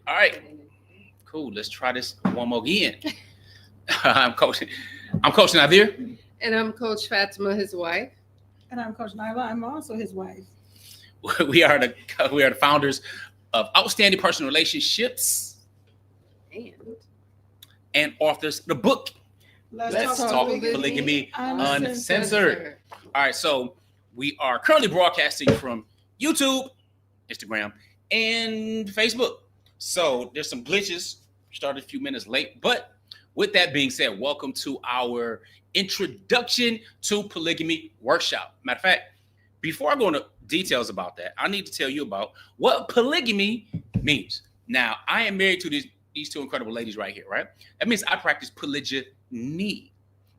All right, cool. Let's try this one more again. I'm Coach Nazir. And I'm Coach Fatimah, his wife. And I'm Coach Nyla. I'm also his wife. We are the founders of Outstanding Personal Relationships and authors of the book. Let's talk polygamy uncensored. All right, so we are currently broadcasting from YouTube, Instagram, and Facebook. So there's some glitches. Started a few minutes late, but with that being said, welcome to our introduction to Polygamy Workshop. Matter of fact, before I go into details about that, I need to tell you about what polygamy means. Now, I am married to these two incredible ladies right here, right? That means I practice polygyny.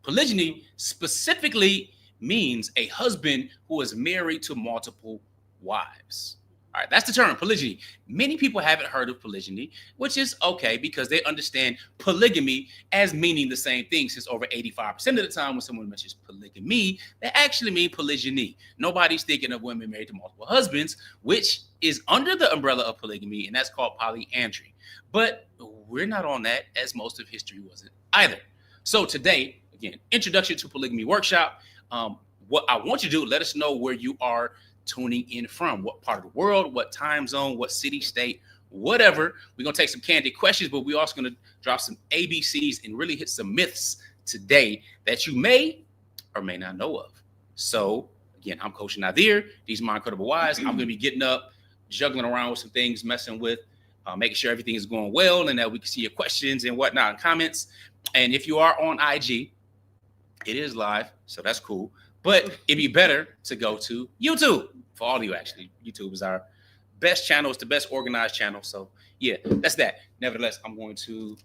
Polygyny specifically means a husband who is married to multiple wives. All right, that's the term, polygyny. Many people haven't heard of polygyny, which is okay because they understand polygamy as meaning the same thing, since over 85% of the time when someone mentions polygamy, they actually mean polygyny. Nobody's thinking of women married to multiple husbands, which is under the umbrella of polygamy, and that's called polyandry. But we're not on that, as most of history wasn't either. So today, again, introduction to Polygamy Workshop. What I want you to do, let us know where you are tuning in from, what part of the world, what time zone, what city, state, whatever. We're going to take some candid questions, but we're also going to drop some ABCs and really hit some myths today that you may or may not know of. So again, I'm Coach Nazir. These are my incredible wives. I'm going to be getting up, juggling around with some things, messing with, making sure everything is going well and that we can see your questions and whatnot and comments. And if you are on IG, it is live, so that's cool. But it'd be better to go to YouTube for all of you, actually. YouTube is our best channel. It's the best organized channel. So, yeah, that's that. Nevertheless, I'm going to,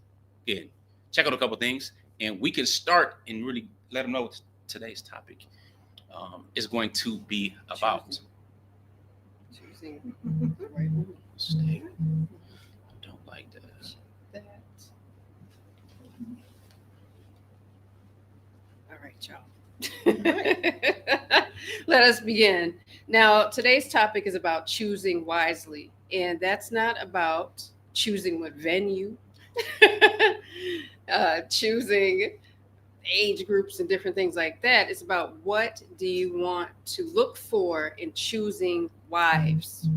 again, check out a couple things. And we can start and really let them know what today's topic is going to be about. Choosing the right woman. I don't like that. All right, y'all. Let us begin. Now, today's topic is about choosing wisely, and that's not about choosing what venue, choosing age groups and different things like that. It's about what do you want to look for in choosing wives.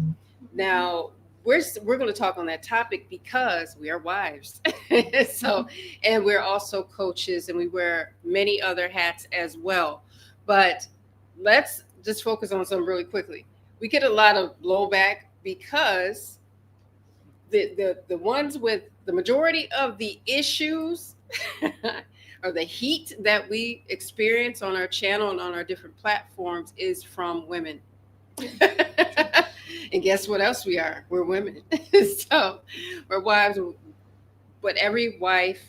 Now, we're going to talk on that topic because we are wives. So, and we're also coaches and we wear many other hats as well. But let's just focus on some really quickly. We get a lot of blowback because the ones with the majority of the issues or the heat that we experience on our channel and on our different platforms is from women. And guess what else we are? We're women. So we're wives, but every wife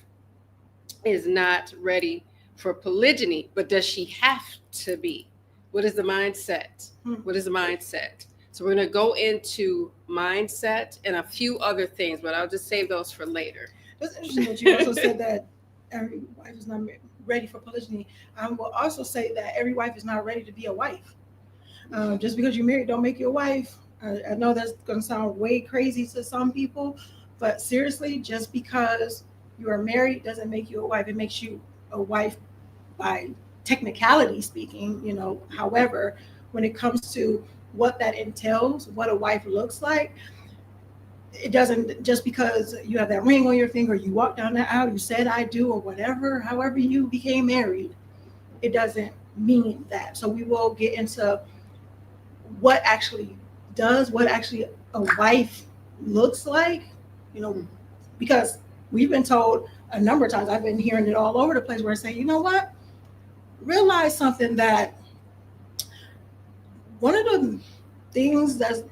is not ready for polygyny. But does she have to be? What is the mindset? What is the mindset? So we're going to go into mindset and a few other things, but I'll just save those for later. That's interesting that you also said that every wife is not ready for polygyny. I will also say that every wife is not ready to be a wife. Just because you're married don't make you a wife. I know that's going to sound way crazy to some people, but seriously, just because you are married doesn't make you a wife. It makes you a wife by technicality speaking, you know. However, when it comes to what that entails, what a wife looks like, it doesn't, just because you have that ring on your finger, you walk down the aisle, you said I do or whatever, however you became married, it doesn't mean that. So we will get into what actually a wife looks like, you know, because we've been told a number of times, I've been hearing it all over the place, where I say, you know what, realize something, that one of the things that's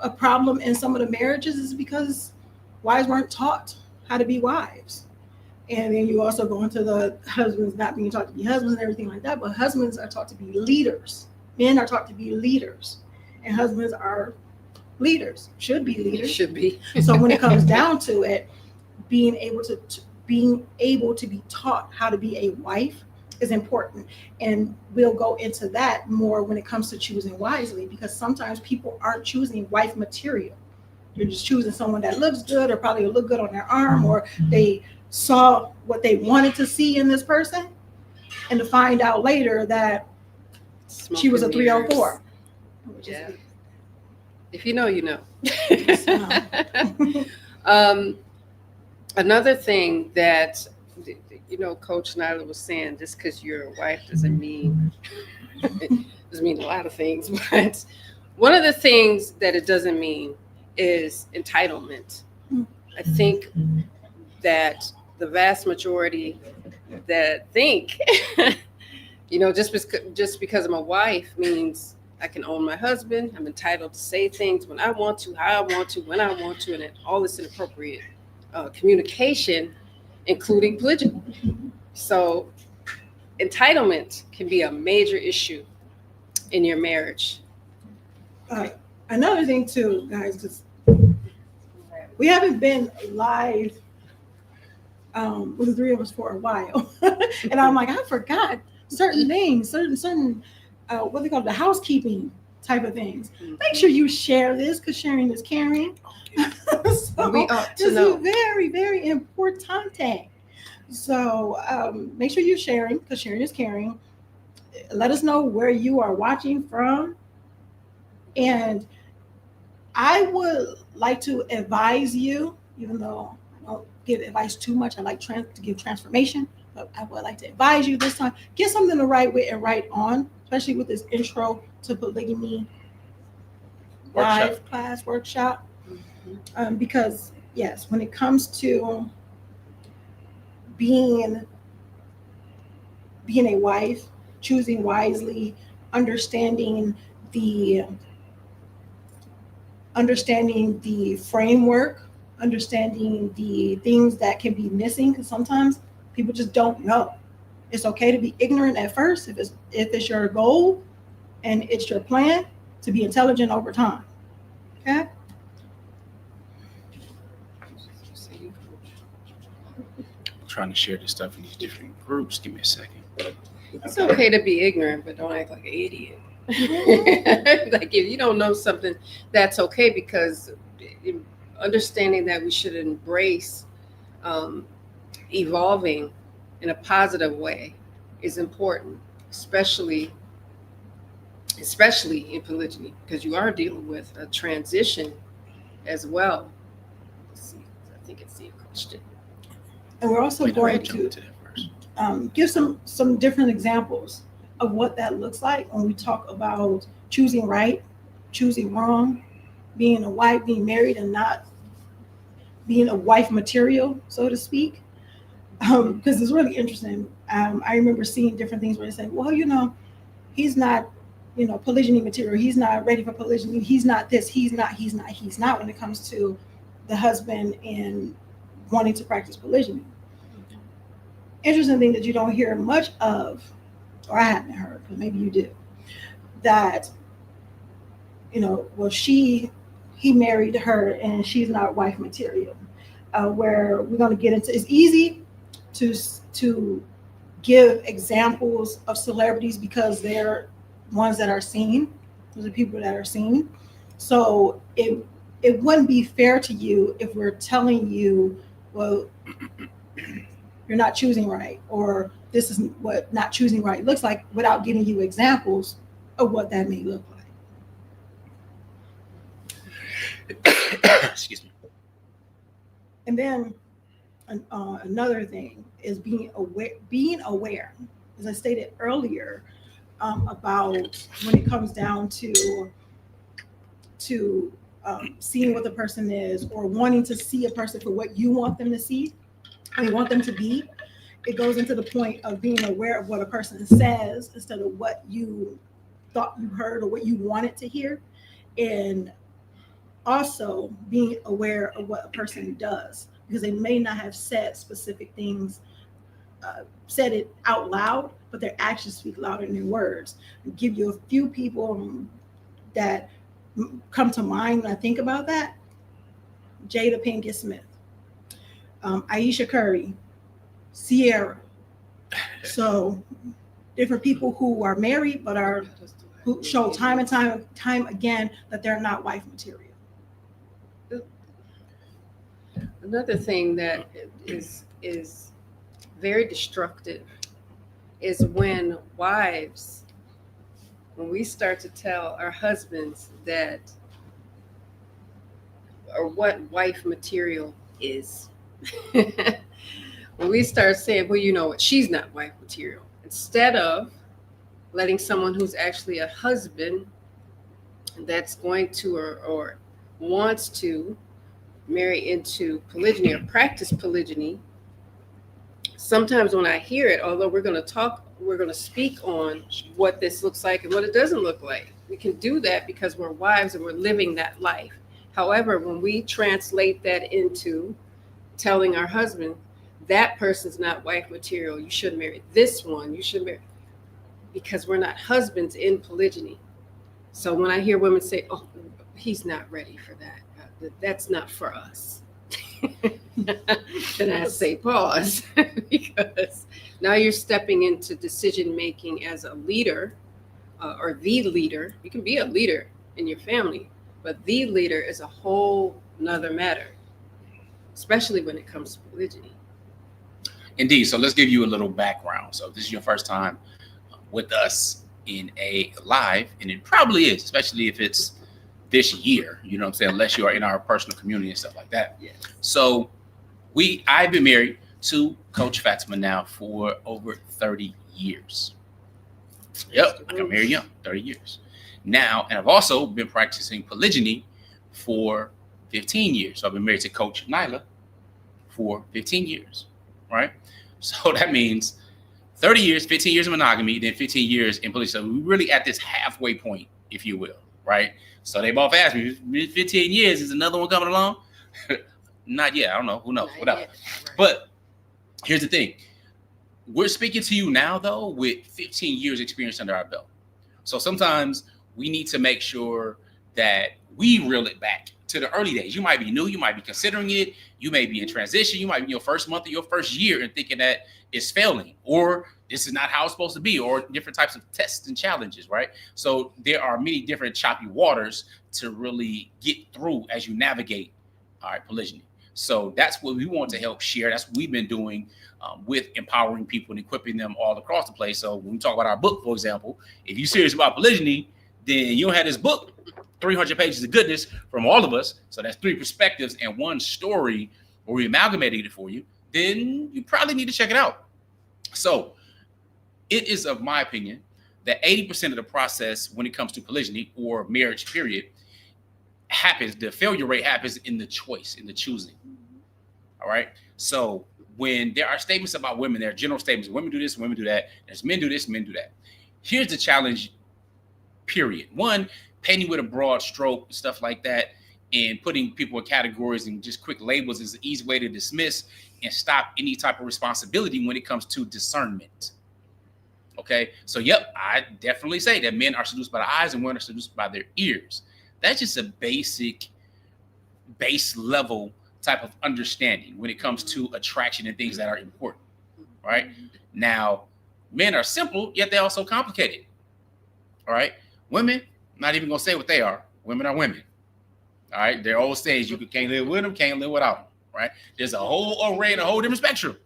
a problem in some of the marriages is because wives weren't taught how to be wives. And then you also go into the husbands not being taught to be husbands and everything like that, but husbands are taught to be leaders. Men are taught to be leaders. And husbands are leaders, should be leaders. Should be. So when it comes down to it, being able to be taught how to be a wife is important. And we'll go into that more when it comes to choosing wisely, because sometimes people aren't choosing wife material. You're just choosing someone that looks good, or probably will look good on their arm, or they saw what they wanted to see in this person, and to find out later that she was a 304. Yeah. If you know, you know. Another thing that, Coach Nyla was saying, just because you're a wife doesn't mean a lot of things, but one of the things that it doesn't mean is entitlement. I think that the vast majority that think, just because I'm a wife means I can own my husband. I'm entitled to say things when I want to, how I want to, when I want to, and all this inappropriate communication, including polygyny. So entitlement can be a major issue in your marriage. Another thing too, guys, because we haven't been live with the three of us for a while. And I'm like, I forgot certain things, certain what they call the housekeeping type of things. Make sure you share this, because sharing is caring. So We ought to this know. is very, very important. So make sure you're sharing, because sharing is caring. Let us know where you are watching from. And I would like to advise you, even though I don't give advice too much, I like to give transformation, but I would like to advise you this time, get something to write with and write on, especially with this intro to polygamy live class workshop. Because yes, when it comes to being a wife, choosing wisely, understanding the framework, understanding the things that can be missing, because sometimes people just don't know. It's okay to be ignorant at first if it's your goal and it's your plan to be intelligent over time. Okay? I'm trying to share this stuff in these different groups. Give me a second. It's okay to be ignorant, but don't act like an idiot. Like if you don't know something, that's okay, because understanding that we should embrace evolving in a positive way is important, especially in polygyny, because you are dealing with a transition as well. Let's see, I think it's the question. And we're also going to give some different examples of what that looks like when we talk about choosing right, choosing wrong, being a wife, being married, and not being a wife material, so to speak. Because it's really interesting. I remember seeing different things where they say, well, he's not, polygyny material. He's not ready for polygyny. He's not this. He's not when it comes to the husband and wanting to practice polygyny. Interesting thing that you don't hear much of, or I haven't heard, but maybe you do, that, well, he married her and she's not wife material. Where we're going to get into, it's easy to give examples of celebrities because they're ones that are seen. Those are people that are seen. So it wouldn't be fair to you if we're telling you, well, you're not choosing right, or this is what not choosing right looks like, without giving you examples of what that may look like. Excuse me. And then another thing is being aware, as I stated earlier, about when it comes down to seeing what the person is, or wanting to see a person for what you want them to see, and want them to be. It goes into the point of being aware of what a person says instead of what you thought you heard or what you wanted to hear, and also being aware of what a person does, because they may not have said specific things, said it out loud, but their actions speak louder than their words. I'll give you a few people that come to mind when I think about that. Jada Pinkett Smith, Aisha Curry, Sierra. So different people who are married but who show time and time again that they're not wife material. Another thing that is very destructive is when we start to tell our husbands that, or what wife material is. When we start saying, well, you know what, she's not wife material, instead of letting someone who's actually a husband that's going to or wants to marry into polygyny or practice polygyny. Sometimes when I hear it, although we're going to speak on what this looks like and what it doesn't look like. We can do that because we're wives and we're living that life. However, when we translate that into telling our husband, that person's not wife material, you shouldn't marry this one, you should marry, because we're not husbands in polygyny. So when I hear women say, oh, he's not ready for that, that's not for us. Then I say pause, because now you're stepping into decision making as a leader, or the leader. You can be a leader in your family, but the leader is a whole nother matter, especially when it comes to polygyny. Indeed. So let's give you a little background. So if this is your first time with us in a live, and it probably is, especially if it's this year, you know what I'm saying, unless you are in our personal community and stuff like that. Yes. So I've been married to Coach Fatimah now for over 30 years. Yep, I got married young, 30 years. Now, and I've also been practicing polygyny for 15 years. So I've been married to Coach Nyla for 15 years, right? So that means 30 years, 15 years in monogamy, then 15 years in polygyny. So we're really at this halfway point, if you will, right? So they both asked me, 15 years, is another one coming along? Not yet. I don't know. Who knows? Whatever. Right. But here's the thing. We're speaking to you now, though, with 15 years experience under our belt. So sometimes we need to make sure that we reel it back to the early days. You might be new. You might be considering it. You may be in transition. You might be in your first month of your first year and thinking that it's failing, or this is not how it's supposed to be, or different types of tests and challenges, right? So there are many different choppy waters to really get through as you navigate, all right, polygyny. So that's what we want to help share. That's what we've been doing with empowering people and equipping them all across the place. So when we talk about our book, for example, if you're serious about polygyny, then you don't have this book, 300 pages of goodness from all of us. So that's 3 perspectives and 1 story where we amalgamated it for you. Then you probably need to check it out. So it is of my opinion that 80% of the process when it comes to polygyny or marriage period happens, the failure rate happens in the choice, in the choosing. All right. So when there are statements about women, there are general statements, women do this, women do that. There's men do this, men do that. Here's the challenge, period. 1, painting with a broad stroke, stuff like that, and putting people in categories and just quick labels is an easy way to dismiss and stop any type of responsibility when it comes to discernment. Okay. So, yep, I definitely say that men are seduced by the eyes and women are seduced by their ears. That's just a base level type of understanding when it comes to attraction and things that are important, right? Now, men are simple, yet they're also complicated, all right? Women, not even going to say what they are. Women are women, all right? They're old sayings, you can't live with them, can't live without them, right? There's a whole array and a whole different spectrum.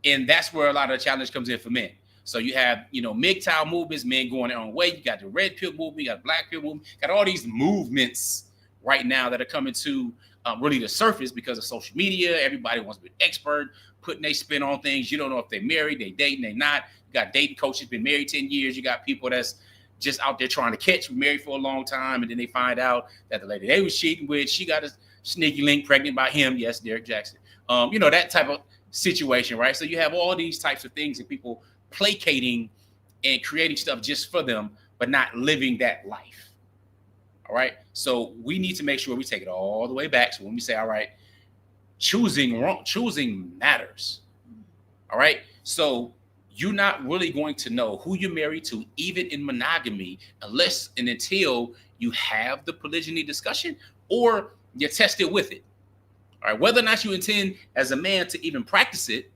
And that's where a lot of the challenge comes in for men. So you have, MGTOW movements, men going their own way. You got the red pill movement, you got the black pill movement, got all these movements right now that are coming to really the surface because of social media. Everybody wants to be an expert, putting their spin on things. You don't know if they're married, they dating, they not. You got dating coaches, been married 10 years. You got people that's just out there trying to catch, married for a long time, and then they find out that the lady they was cheating with, she got a sneaky link pregnant by him. Yes, Derek Jackson. That type of situation, right? So you have all these types of things and people placating and creating stuff just for them, but not living that life. All right. So we need to make sure we take it all the way back. So when we say, all right, choosing matters. All right. So you're not really going to know who you're married to, even in monogamy, unless and until you have the polygyny discussion or you're tested with it. All right. Whether or not you intend as a man to even practice it,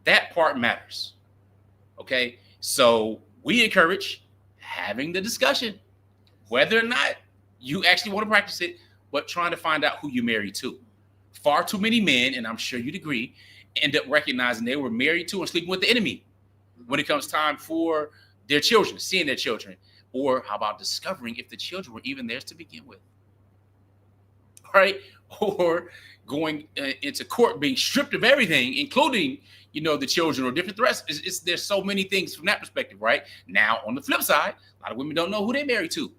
that part matters. Okay. So we encourage having the discussion, whether or not you actually want to practice it, but trying to find out who you're married to. Far too many men, and I'm sure you'd agree, end up recognizing they were married to and sleeping with the enemy when it comes time for their children, seeing their children, or how about discovering if the children were even theirs to begin with, right? Or going into court, being stripped of everything, including, the children or different threats. There's so many things from that perspective, right? Now, on the flip side, a lot of women don't know who they're married to.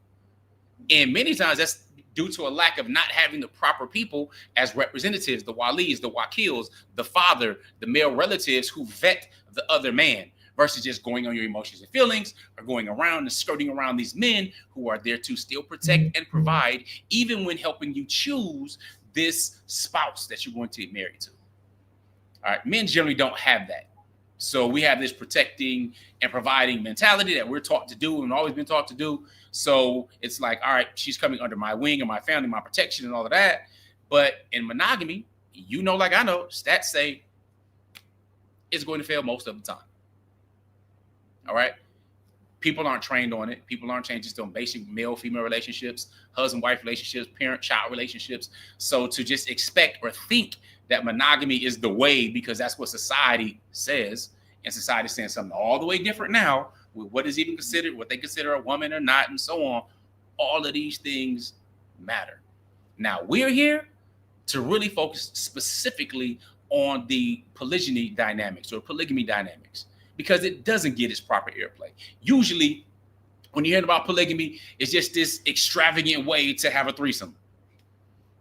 And many times that's due to a lack of not having the proper people as representatives, the walis, the wakils, the father, the male relatives who vet the other man, versus just going on your emotions and feelings or going around and skirting around these men who are there to still protect and provide, even when helping you choose this spouse that you're going to get married to. All right, men generally don't have that. So we have this protecting and providing mentality that we're taught to do and always been taught to do. So it's like, all right, she's coming under my wing and my family, my protection and all of that. But in monogamy, like I know, stats say it's going to fail most of the time. All right. People aren't trained on it. People aren't trained just on basic male-female relationships, husband-wife relationships, parent-child relationships. So to just expect or think that monogamy is the way because that's what society says, and society is saying something all the way different now with what is even considered, what they consider a woman or not, and so on. All of these things matter. Now, we're here to really focus specifically on the polygyny dynamics or polygamy dynamics, because it doesn't get its proper airplay. Usually, when you're hearing about polygamy, it's just this extravagant way to have a threesome.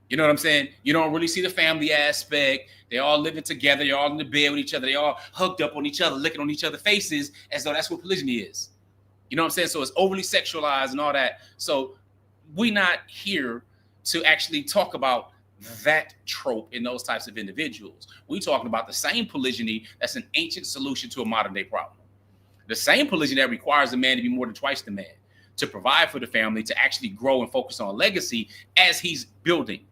You know what I'm saying? You don't really see the family aspect. They're all living together. They're all in the bed with each other. They're all hugged up on each other, licking on each other's faces, as though that's what polygyny is. You know what I'm saying? So it's overly sexualized and all that. So we're not here to actually talk about that trope in those types of individuals. We're talking about the same polygyny that's an ancient solution to a modern day problem. The same polygyny that requires a man to be more than twice the man, to provide for the family, to actually grow and focus on legacy as he's building.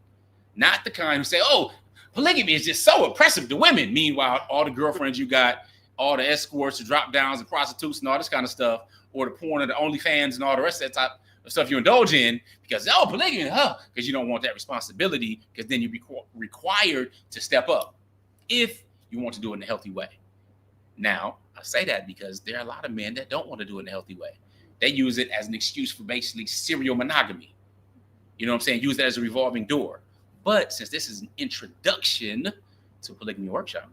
Not the kind who say, oh, polygamy is just so oppressive to women. Meanwhile, all the girlfriends you got, all the escorts, the drop downs, the prostitutes and all this kind of stuff, or the porn and the OnlyFans and all the rest of that type of stuff you indulge in because, polygamy, because you don't want that responsibility, because then you're required to step up if you want to do it in a healthy way. Now, I say that because there are a lot of men that don't want to do it in a healthy way. They use it as an excuse for basically serial monogamy. You know what I'm saying? Use that as a revolving door. But since this is an introduction to Polygamy Workshop,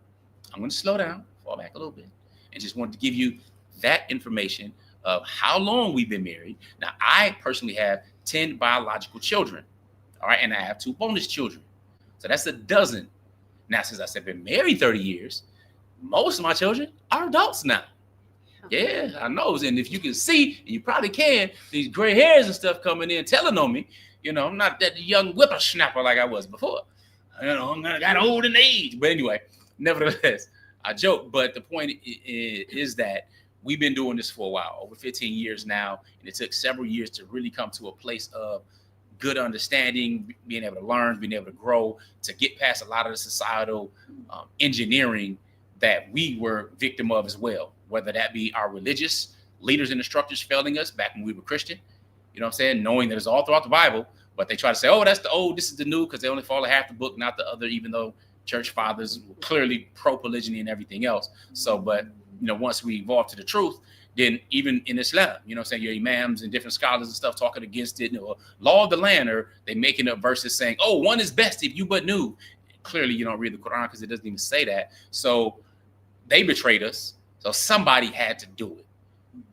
I'm going to slow down, fall back a little bit, and just wanted to give you that information of how long we've been married. Now, I personally have 10 biological children, all right, and I have 2 bonus children. So that's a dozen. Now, since I've been married 30 years, most of my children are adults now. Yeah, I know. And if you can see, and you probably can, these gray hairs and stuff coming in, telling on me, I'm not that young whippersnapper like I was before. I got old in age. But anyway, nevertheless, I joke. But the point is that we've been doing this for a while, over 15 years now. And it took several years to really come to a place of good understanding, being able to learn, being able to grow, to get past a lot of the societal engineering that we were victim of as well, whether that be our religious leaders and instructors failing us back when we were Christian, you know what I'm saying, knowing that it's all throughout the Bible, but they try to say, oh, that's the old, this is the new, because they only follow half the book, not the other, even though church fathers were clearly pro-polygyny and everything else. So, but, once we evolve to the truth, then even in Islam, you know what I'm saying, your imams and different scholars and stuff talking against it, law of the land, or they making up verses saying, oh, one is best if you but knew. Clearly, you don't read the Quran because it doesn't even say that. So they betrayed us. So somebody had to do it.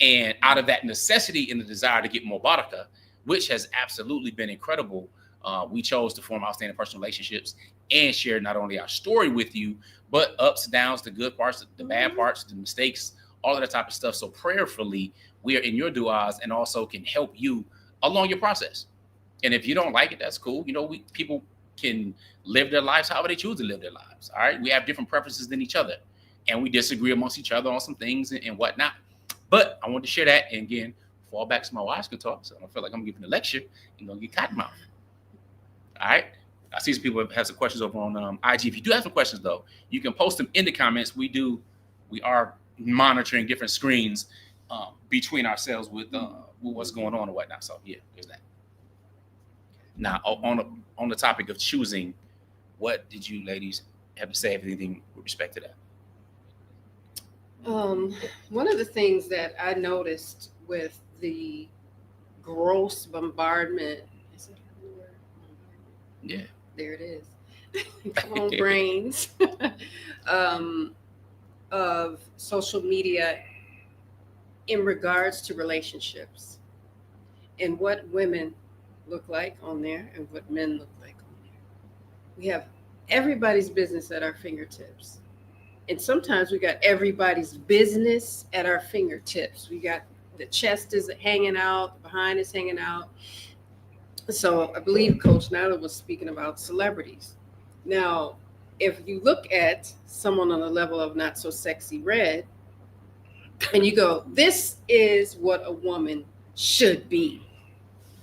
And out of that necessity and the desire to get more barakah, which has absolutely been incredible, we chose to form outstanding personal relationships and share not only our story with you, but ups, downs, the good parts, the bad parts, the mistakes, all of that type of stuff. So prayerfully, we are in your du'as and also can help you along your process. And if you don't like it, that's cool. People can live their lives however they choose to live their lives. All right. We have different preferences than each other, and we disagree amongst each other on some things and whatnot. But I want to share that, and again, fall back so my wives can talk, so I don't feel like I'm giving a lecture and gonna get cotton mouth. All right. I see some people have some questions over on IG. If you do have some questions, though, you can post them in the comments. We are monitoring different screens between ourselves with what's going on and whatnot. So yeah, there's that. Now, on the topic of choosing, what did you ladies have to say? Anything with respect to that? One of the things that I noticed with the gross bombardment, is it a word? Yeah. There it is. Come on, brains. Of social media in regards to relationships and what women look like on there and what men look like on there. We have everybody's business at our fingertips. And sometimes we got everybody's business at our fingertips. We got the chest is hanging out, the behind is hanging out. So I believe Coach Nyla was speaking about celebrities. Now, if you look at someone on the level of Not So Sexy Red, and you go, this is what a woman should be.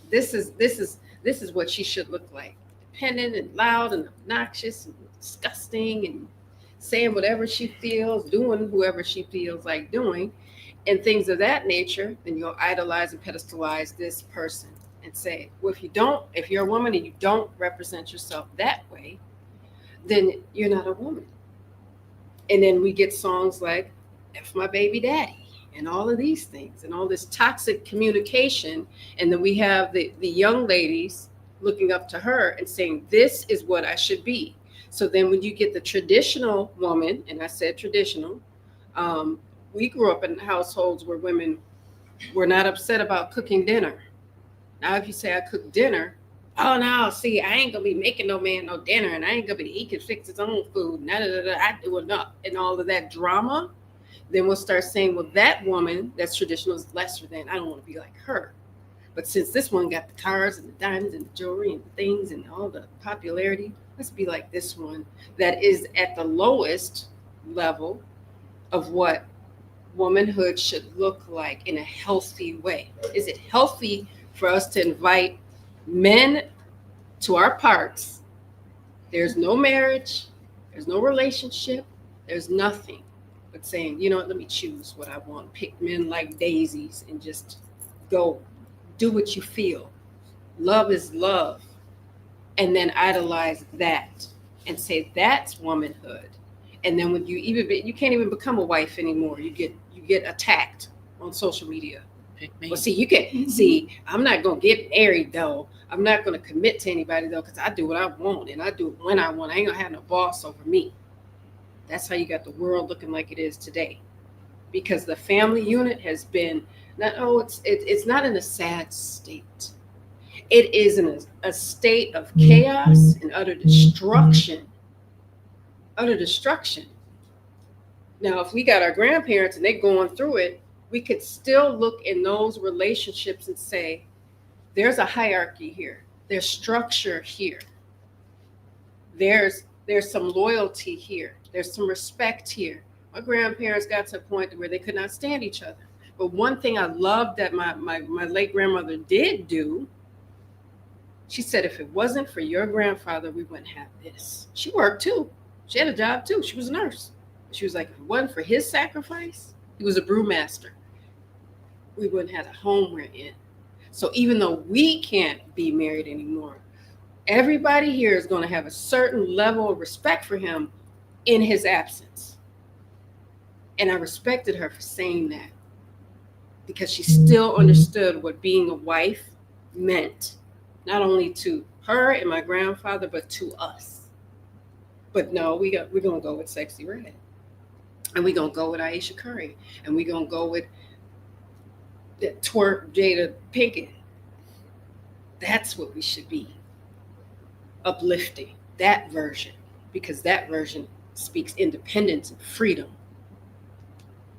This is what she should look like. Dependent and loud and obnoxious and disgusting and saying whatever she feels, doing whoever she feels like doing, and things of that nature, then you'll idolize and pedestalize this person and say, well, if you're a woman and you don't represent yourself that way, then you're not a woman. And then we get songs like F My Baby Daddy and all of these things and all this toxic communication. And then we have the young ladies looking up to her and saying, this is what I should be. So then when you get the traditional woman, and I said traditional, we grew up in households where women were not upset about cooking dinner. Now, if you say I cook dinner, oh no, see, I ain't gonna be making no man no dinner, and I ain't gonna be, he can fix his own food, I do enough, and all of that drama, then we'll start saying, well, that woman that's traditional is lesser than, I don't want to be like her. But since this one got the cars and the diamonds and the jewelry and the things and all the popularity, let's be like this one that is at the lowest level of what womanhood should look like in a healthy way. Is it healthy for us to invite men to our parks? There's no marriage, there's no relationship, there's nothing but saying, you know what, let me choose what I want. Pick men like daisies and just go do what you feel. Love is love. And then idolize that and say that's womanhood. And then when you can't even become a wife anymore. You get attacked on social media. Well, see, I'm not gonna get married though. I'm not gonna commit to anybody though, because I do what I want and I do it when I want. I ain't gonna have no boss over me. That's how you got the world looking like it is today, because the family unit has been it's not in a sad state. It is in a state of chaos and utter destruction. Utter destruction. Now, if we got our grandparents and they're going through it, we could still look in those relationships and say, there's a hierarchy here. There's structure here. There's some loyalty here. There's some respect here. My grandparents got to a point where they could not stand each other. But one thing I loved that my late grandmother did do, she said, if it wasn't for your grandfather, we wouldn't have this. She worked too. She had a job too. She was a nurse. She was like, if it wasn't for his sacrifice, he was a brewmaster, we wouldn't have the home we're in. So even though we can't be married anymore, everybody here is going to have a certain level of respect for him in his absence. And I respected her for saying that, because she still understood what being a wife meant, not only to her and my grandfather, but to us. But no, we're going to go with Sexy Red. And we're going to go with Aisha Curry. And we're going to go with the twerk Jada Pinkett. That's what we should be. Uplifting that version, because that version speaks independence and freedom.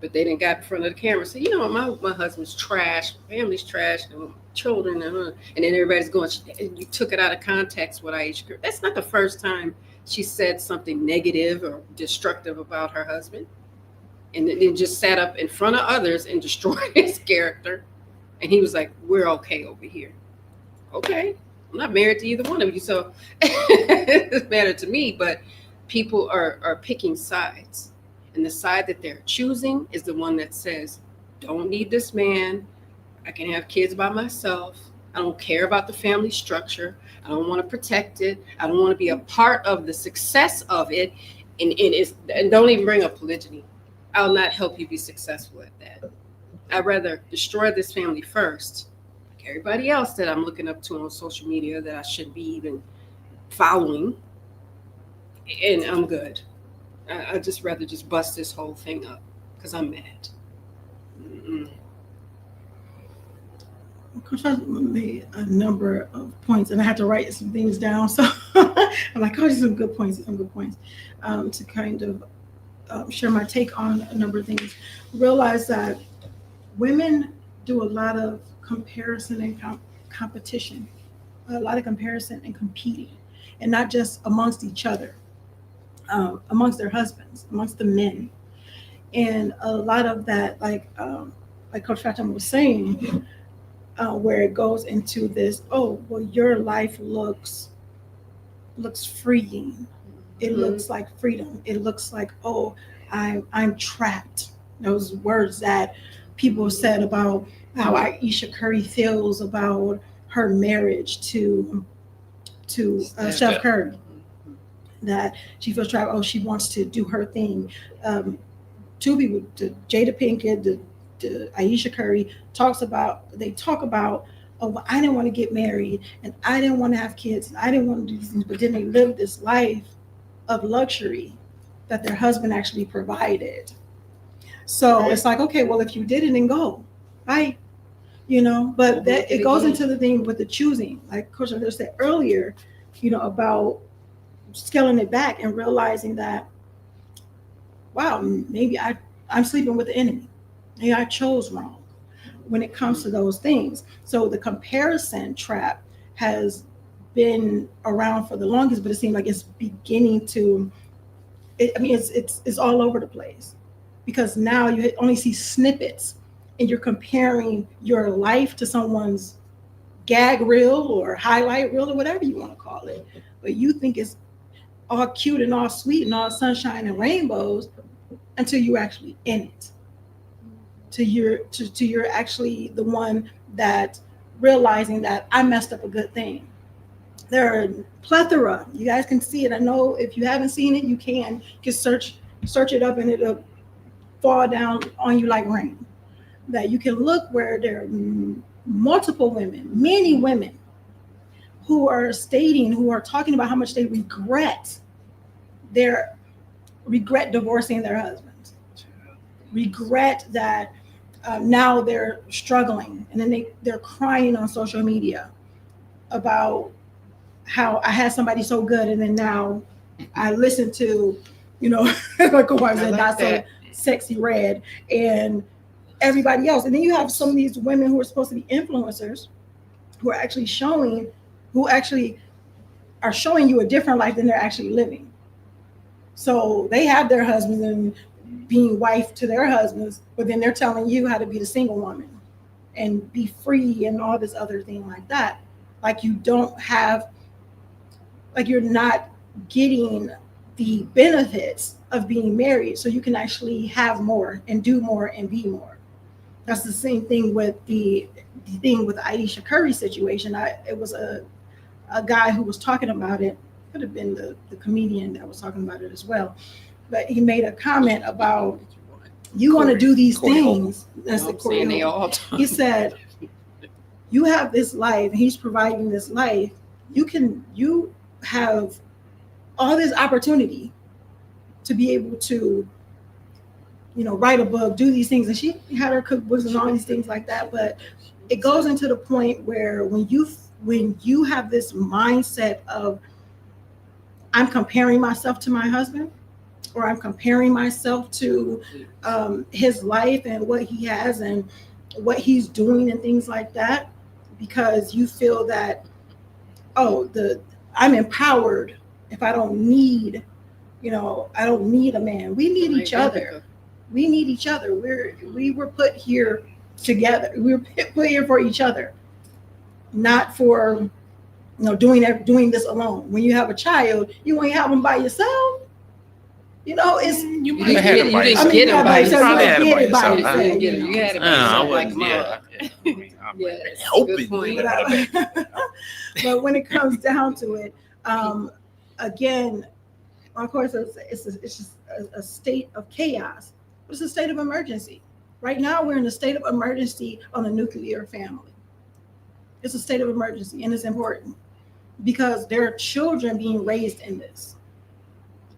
But they didn't got in front of the camera and say, you know what, my husband's trash, my family's trash, and children, and then everybody's going, and you took it out of context with Aisha Curry. That's not the first time she said something negative or destructive about her husband, and then just sat up in front of others and destroyed his character. And he was like, we're okay over here. Okay, I'm not married to either one of you, so it doesn't matter to me. But people are picking sides, and the side that they're choosing is the one that says, don't need this man, I can have kids by myself, I don't care about the family structure. I don't want to protect it. I don't want to be a part of the success of it. And don't even bring up polygyny. I'll not help you be successful at that. I'd rather destroy this family first, like everybody else that I'm looking up to on social media that I shouldn't be even following, and I'm good. I'd just rather just bust this whole thing up because I'm mad. Coach made a number of points, and I had to write some things down. So I'm like, oh, these are some good points, to kind of share my take on a number of things. Realize that women do a lot of comparison and competition, a lot of comparison and competing, and not just amongst each other, amongst their husbands, amongst the men. And a lot of that, like Coach Fatimah was saying, where it goes into this, oh, well, your life looks freeing. It looks like freedom. It looks like, oh, I'm trapped. Those words that people said about how Aisha Curry feels about her marriage to Steph Curry, that she feels trapped. Oh, she wants to do her thing. Two people, Jada Pinkett, the Aisha Curry talk about, oh, well, I didn't want to get married and I didn't want to have kids and I didn't want to do these things, but then they lived this life of luxury that their husband actually provided. So it's like, okay, well, if you did it, then go, right? But that it goes into the thing with the choosing, like Coach Nyla said earlier, about scaling it back and realizing that, wow, maybe I'm sleeping with the enemy. Maybe I chose wrong when it comes to those things. So the comparison trap has been around for the longest, but it seems like it's beginning to, it's all over the place, because now you only see snippets and you're comparing your life to someone's gag reel or highlight reel or whatever you want to call it. But you think it's all cute and all sweet and all sunshine and rainbows until you're actually in it. To you're actually the one that realizing that I messed up a good thing. There are a plethora. You guys can see it. I know if you haven't seen it, you can just search it up and it'll fall down on you like rain. That you can look where there are multiple women, many women who are talking about how much they regret divorcing their husbands, regret that now they're struggling, and then they're crying on social media about how I had somebody so good, and then now I listen to, like a wife said, not so sexy red, and everybody else. And then you have some of these women who are supposed to be influencers who are actually showing you a different life than they're actually living. So they have their husbands and being wife to their husbands, but then they're telling you how to be the single woman and be free and all this other thing like that. Like you're not getting the benefits of being married, so you can actually have more and do more and be more. That's the same thing with the thing with the Aisha Curry situation. It was a guy who was talking about it. Could have been the comedian that was talking about it as well. But he made a comment about, you want to do these things. That's the Corey. He said, you have this life, and he's providing this life. You have all this opportunity to be able to, write a book, do these things. And she had her cookbooks and all these things like that. But it goes into the point where when you have this mindset of, I'm comparing myself to my husband, or I'm comparing myself to his life and what he has and what he's doing and things like that, because you feel that, I'm empowered if I don't need, I don't need a man. We need each other. We need each other. We were put here together. We were put here for each other, not for, doing this alone. When you have a child, you ain't have them by yourself. It's you might have had it by yourself. You Probably had it by yourself. yourself. You had it by yourself. I Yes, hoping. good point. But when it comes down to it, again, of course, it's just a state of chaos. It's a state of emergency. Right now, we're in a state of emergency on the nuclear family. It's a state of emergency, and it's important because there are children being raised in this.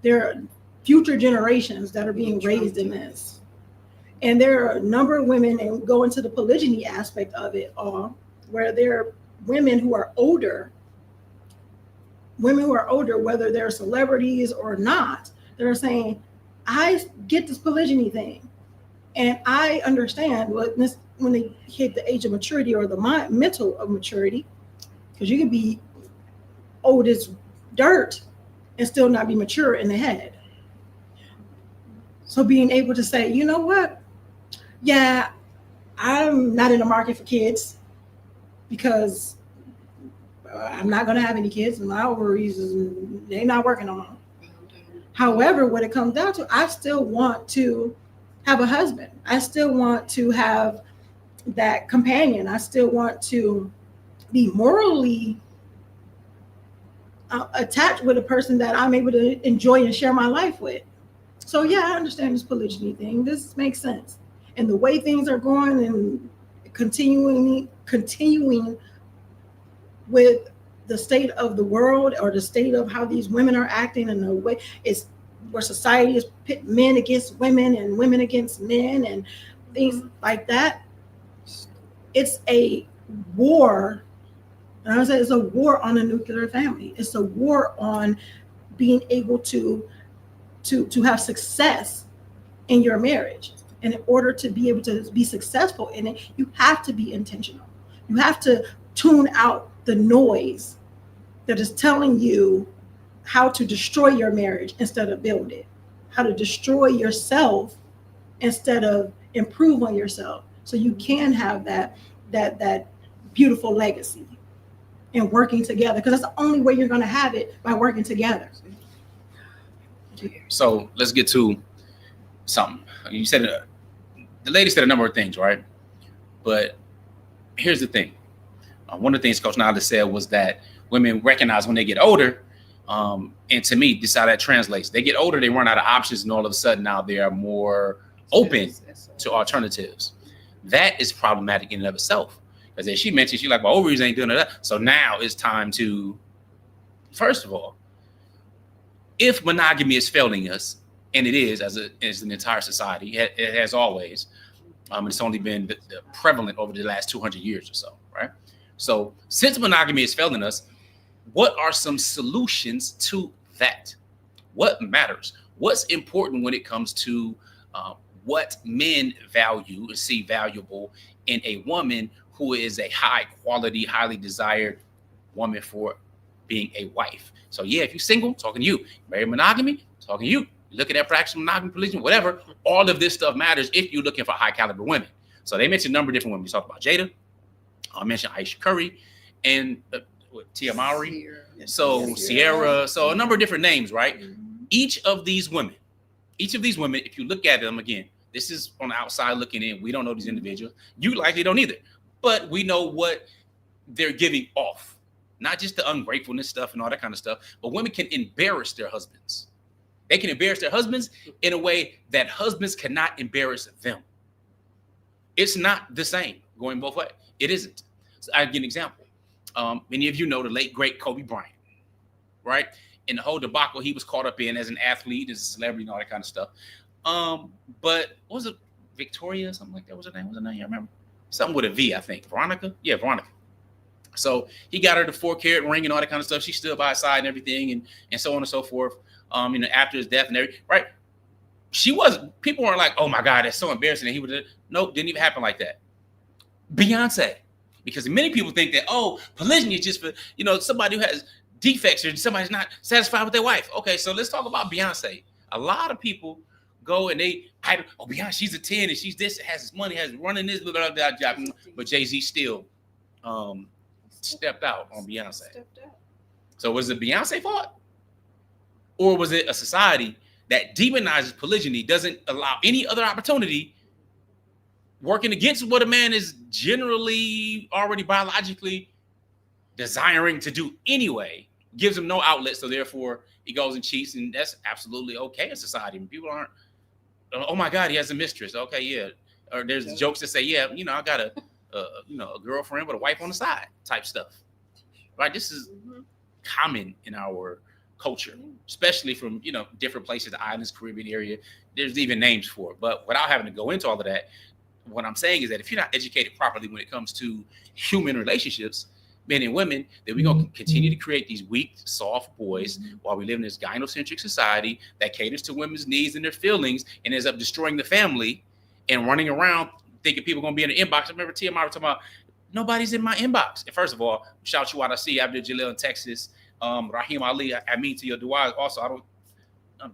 There are future generations that are being raised in this. And there are a number of women, and go into the polygyny aspect of it all, where there are women who are older, whether they're celebrities or not, that are saying, I get this polygyny thing. And I understand when they hit the age of maturity or the mental of maturity, because you can be old as dirt and still not be mature in the head. So being able to say, you know what? Yeah, I'm not in the market for kids because I'm not going to have any kids, and my ovaries they're not working on them. However, when it comes down to, I still want to have a husband. I still want to have that companion. I still want to be morally attached with a person that I'm able to enjoy and share my life with. So yeah, I understand this polygyny thing. This makes sense. And the way things are going and continuing with the state of the world, or the state of how these women are acting, and the way it's where society is pit men against women and women against men and things like that. It's a war. And I say it's a war on the nuclear family. It's a war on being able to have success in your marriage. And in order to be able to be successful in it, you have to be intentional. You have to tune out the noise that is telling you how to destroy your marriage instead of build it, how to destroy yourself instead of improve on yourself, so you can have that beautiful legacy and working together, because that's the only way you're going to have it, by working together. So let's get to something. You said the lady said a number of things, right? But here's the thing. One of the things Coach Nyla said was that women recognize when they get older, and to me, this is how that translates. They get older, they run out of options, and all of a sudden now they are more open to alternatives. That is problematic in and of itself. Because as she mentioned, she's like, my ovaries ain't doing that. So now it's time to, first of all, if monogamy is failing us, and it is as an entire society, it has always, it's only been prevalent over the last 200 years or so, right? So since monogamy is failing us, what are some solutions to that? What matters? What's important when it comes to what men value and see valuable in a woman who is a high quality, highly desired woman for being a wife? So yeah, if you're single, talking to you. Married monogamy, talking to you. You're looking at practice monogamy, polygyny, whatever. All of this stuff matters if you're looking for high caliber women. So they mentioned a number of different women. We talked about Jada. I mentioned Aisha Curry and Tia Mowry. So Sierra. So a number of different names, right? Mm-hmm. Each of these women, if you look at them again, this is on the outside looking in. We don't know these individuals. You likely don't either. But we know what they're giving off. Not just the ungratefulness stuff and all that kind of stuff, but women can embarrass their husbands. They can embarrass their husbands in a way that husbands cannot embarrass them. It's not the same going both ways. It isn't. So I'll give an example. Many of you know the late, great Kobe Bryant, right? In the whole debacle he was caught up in as an athlete, as a celebrity and all that kind of stuff. But what was it, Victoria, something like that was her name? What was her name? I remember. Something with a V, I think. Veronica? Yeah, Veronica. So he got her the 4-carat ring and all that kind of stuff. She stood by his side and everything, and so on and so forth. After his death and everything, right? People weren't like, oh my God, that's so embarrassing. And he would, nope, didn't even happen like that. Beyonce, because many people think that, oh, polygyny is just for, somebody who has defects or somebody's not satisfied with their wife. Okay, so let's talk about Beyonce. A lot of people go and Beyonce, she's a 10 and she's this, has this money, has running this, blah, blah, blah, blah, but Jay-Z still stepped out on Beyonce. So was it Beyonce's fault? Or was it a society that demonizes polygyny, doesn't allow any other opportunity working against what a man is generally already biologically desiring to do anyway, gives him no outlet. So therefore he goes and cheats, and that's absolutely okay in society. People aren't, oh my God, he has a mistress. Okay, yeah. Or there's jokes that say, yeah, I got a girlfriend with a wife on the side type stuff. Right? This is common in our culture, especially from, different places, the islands, Caribbean area. There's even names for it. But without having to go into all of that, what I'm saying is that if you're not educated properly when it comes to human relationships, men and women, then we're going to continue to create these weak, soft boys while we live in this gynocentric society that caters to women's needs and their feelings and ends up destroying the family and running around thinking people are going to be in the inbox. I remember TMI was talking about, nobody's in my inbox. And first of all, shout you out. I see Abdul Jalil in Texas. Rahim Ali, I mean to your dua. Also, I don't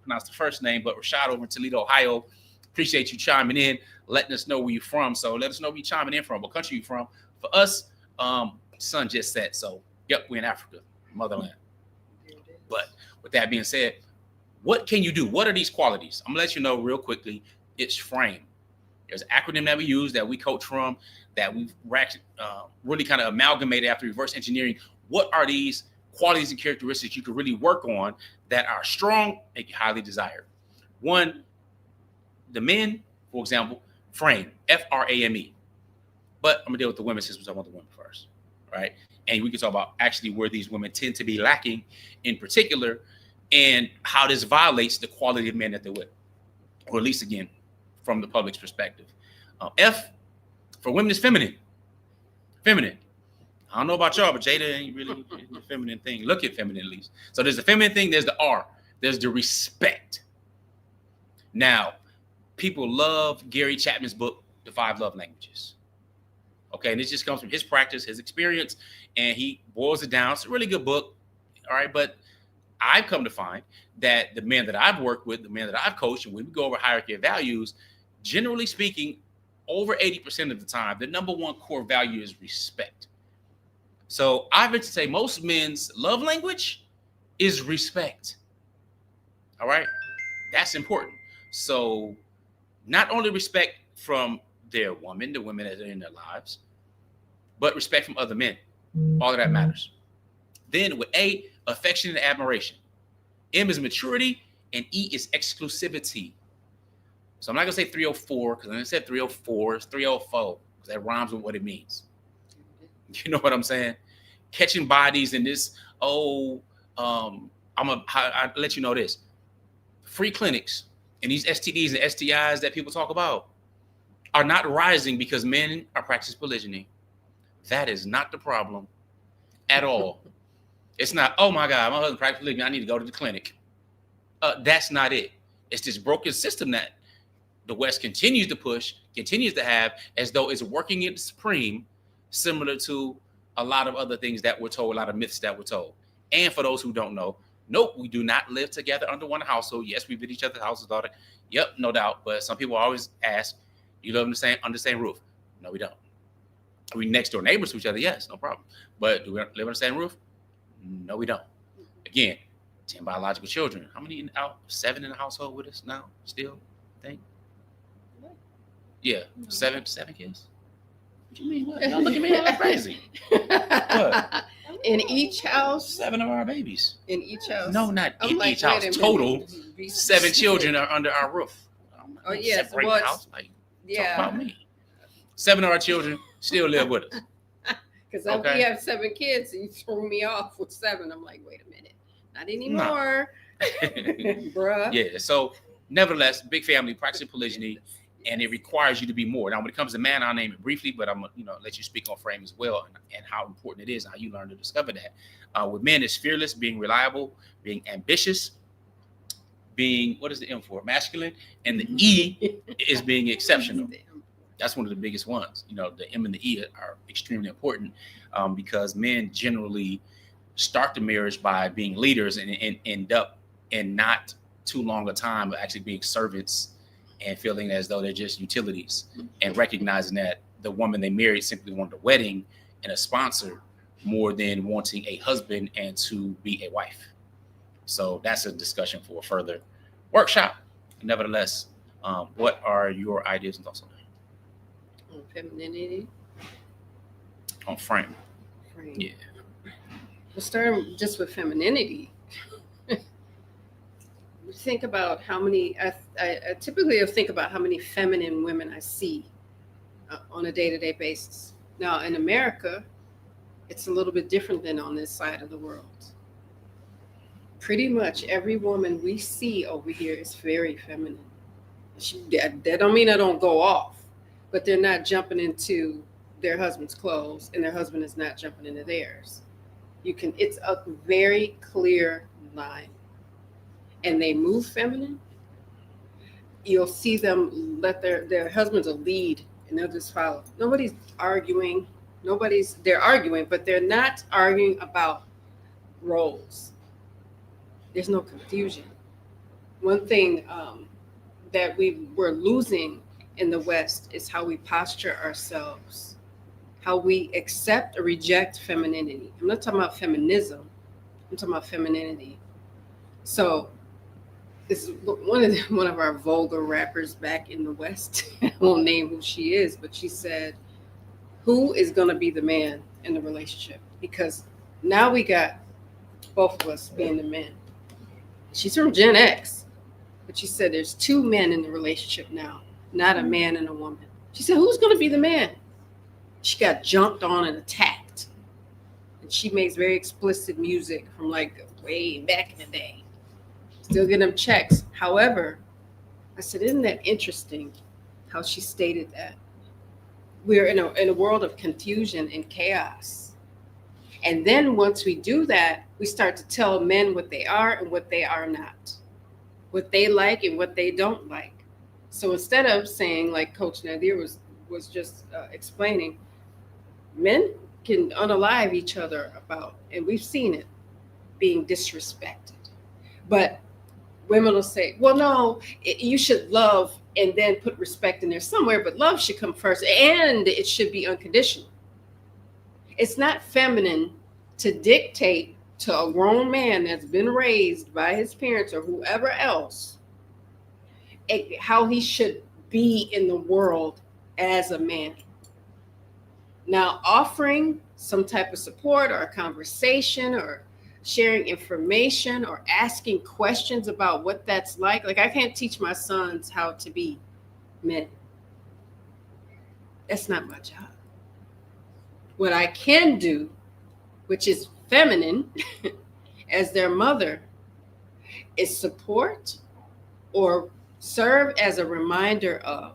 pronounce the first name, but Rashad over in Toledo, Ohio. Appreciate you chiming in, letting us know where you're from. So let us know where you're chiming in from, what country you're from. For us, sun just set. So, yep, we're in Africa, motherland. But with that being said, what can you do? What are these qualities? I'm going to let you know real quickly. It's FRAME. There's an acronym that we use that we coach from that we've really kind of amalgamated after reverse engineering. What are these qualities and characteristics you can really work on that are strong and highly desired? One, the men, for example, FRAME, FRAME. But I'm going to deal with the women since I want the women first, right? And we can talk about actually where these women tend to be lacking in particular and how this violates the quality of men that they're with, or at least, again, from the public's perspective. F for women is feminine. Feminine. I don't know about y'all, but Jada ain't really the feminine thing. Look at feminine at least. So there's the feminine thing, there's the R. There's the respect. Now, people love Gary Chapman's book, The 5 Love Languages. Okay, and this just comes from his practice, his experience, and he boils it down. It's a really good book, all right? But I've come to find that the men that I've worked with, the men that I've coached, and when we go over hierarchy of values, generally speaking, over 80% of the time, the number one core value is respect. So I would say most men's love language is respect. All right? That's important. So not only respect from their woman, the women that are in their lives, but respect from other men. All of that matters. Then with A, affection and admiration. M is maturity, and E is exclusivity. So I'm not going to say 304, because when I said 304, it's 304, because that rhymes with what it means. You know what I'm saying? Catching bodies in this, I'll let you know this. Free clinics and these STDs and STIs that people talk about are not rising because men are practicing polygyny. That is not the problem at all. It's not, oh my God, my husband practices polygyny, I need to go to the clinic. That's not it. It's this broken system that the West continues to push, continues to have, as though it's working at supreme, similar to a lot of other things that we're told, a lot of myths that we're told. And for those who don't know, nope, we do not live together under one household. Yes, we visit each other's houses, daughter. Yep, no doubt. But some people always ask, you live under the same roof? No, we don't. Are we next door neighbors to each other? Yes, no problem. But do we live under the same roof? No, we don't. Again, 10 biological children. How many out? 7 in the household with us now still, I think? Yeah, 7 kids. What you mean? What? Y'all look at me like crazy. What? In each house? 7 of our babies. In each house? No, not in each house. Total, 7 children are under our roof. Oh, yes. Separate the house. Like, talk about me. 7 of our children still live with us. Because we have 7 kids, and you threw me off with 7. I'm like, wait a minute. Not anymore. Bruh. Yeah, so nevertheless, big family, practicing polygyny, and it requires you to be more. Now, when it comes to man, I'll name it briefly, but I'm let you speak on FRAME as well and how important it is and how you learn to discover that. With men, it's fearless, being reliable, being ambitious, being, what is the M for? Masculine, and the E is being exceptional. That's one of the biggest ones. The M and the E are extremely important because men generally start the marriage by being leaders and end up in not too long a time of actually being servants and feeling as though they're just utilities, and recognizing that the woman they married simply wanted a wedding and a sponsor more than wanting a husband and to be a wife. So that's a discussion for a further workshop. Nevertheless, what are your ideas and thoughts on that? On femininity. On frame. Yeah. We'll start just with femininity. Think about how many, I typically think about how many feminine women I see on a day-to-day basis. Now, in America, it's a little bit different than on this side of the world. Pretty much every woman we see over here is very feminine. That don't mean I don't go off, but they're not jumping into their husband's clothes and their husband is not jumping into theirs. It's a very clear line. And they move feminine. You'll see them let their husbands will lead and they'll just follow. Nobody's arguing. They're arguing, but they're not arguing about roles. There's no confusion. One thing that we're losing in the West is how we posture ourselves, how we accept or reject femininity. I'm not talking about feminism. I'm talking about femininity. So this is one of our vulgar rappers back in the West. I won't name who she is, but she said, who is going to be the man in the relationship? Because now we got both of us being the men. She's from Gen X, but she said there's two men in the relationship now, not a man and a woman. She said, who's going to be the man? She got jumped on and attacked. And she makes very explicit music from like way back in the day. Still getting them checks. However, I said, isn't that interesting how she stated that? We're in a world of confusion and chaos. And then once we do that, we start to tell men what they are and what they are not, what they like and what they don't like. So instead of saying, like Coach Nazir was just explaining, men can unalive each other about, and we've seen it, being disrespected. But women will say, well, no, you should love and then put respect in there somewhere, but love should come first and it should be unconditional. It's not feminine to dictate to a grown man that's been raised by his parents or whoever else how he should be in the world as a man. Now, offering some type of support or a conversation or sharing information or asking questions about what that's like I can't teach my sons how to be men. That's not my job. What I can do, which is feminine, as their mother, is support or serve as a reminder of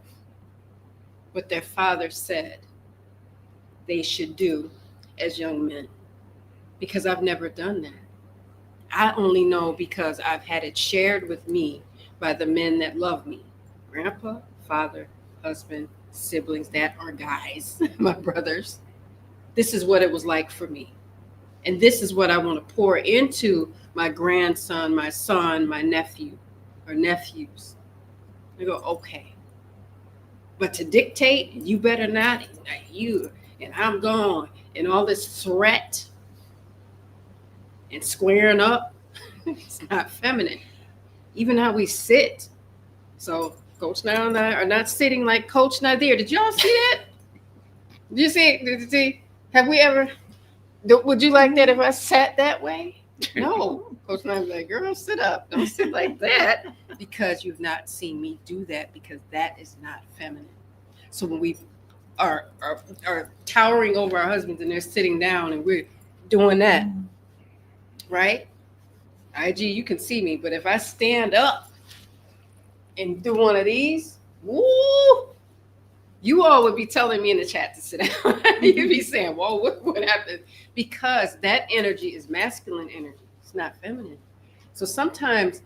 what their father said they should do as young men. Because I've never done that. I only know because I've had it shared with me by the men that love me. Grandpa, father, husband, siblings that are guys, my brothers. This is what it was like for me. And this is what I want to pour into my grandson, my son, my nephew or nephews. I go, okay. But to dictate, you better not, you, and I'm gone, and all this threat and squaring up, it's not feminine. Even how we sit. So Coach Nyla and I are not sitting like Coach Nazir. Did y'all see that? Did you see? Did you see? Have we ever? Would you like that if I sat that way? No. Coach Nyla was like, girl, sit up. Don't sit like that. Because you've not seen me do that, because that is not feminine. So when we are towering over our husbands and they're sitting down and we're doing that, right? IG, you can see me, but if I stand up and do one of these, woo, you all would be telling me in the chat to sit down. You'd be saying, whoa, what happened? Because that energy is masculine energy. It's not feminine. So sometimes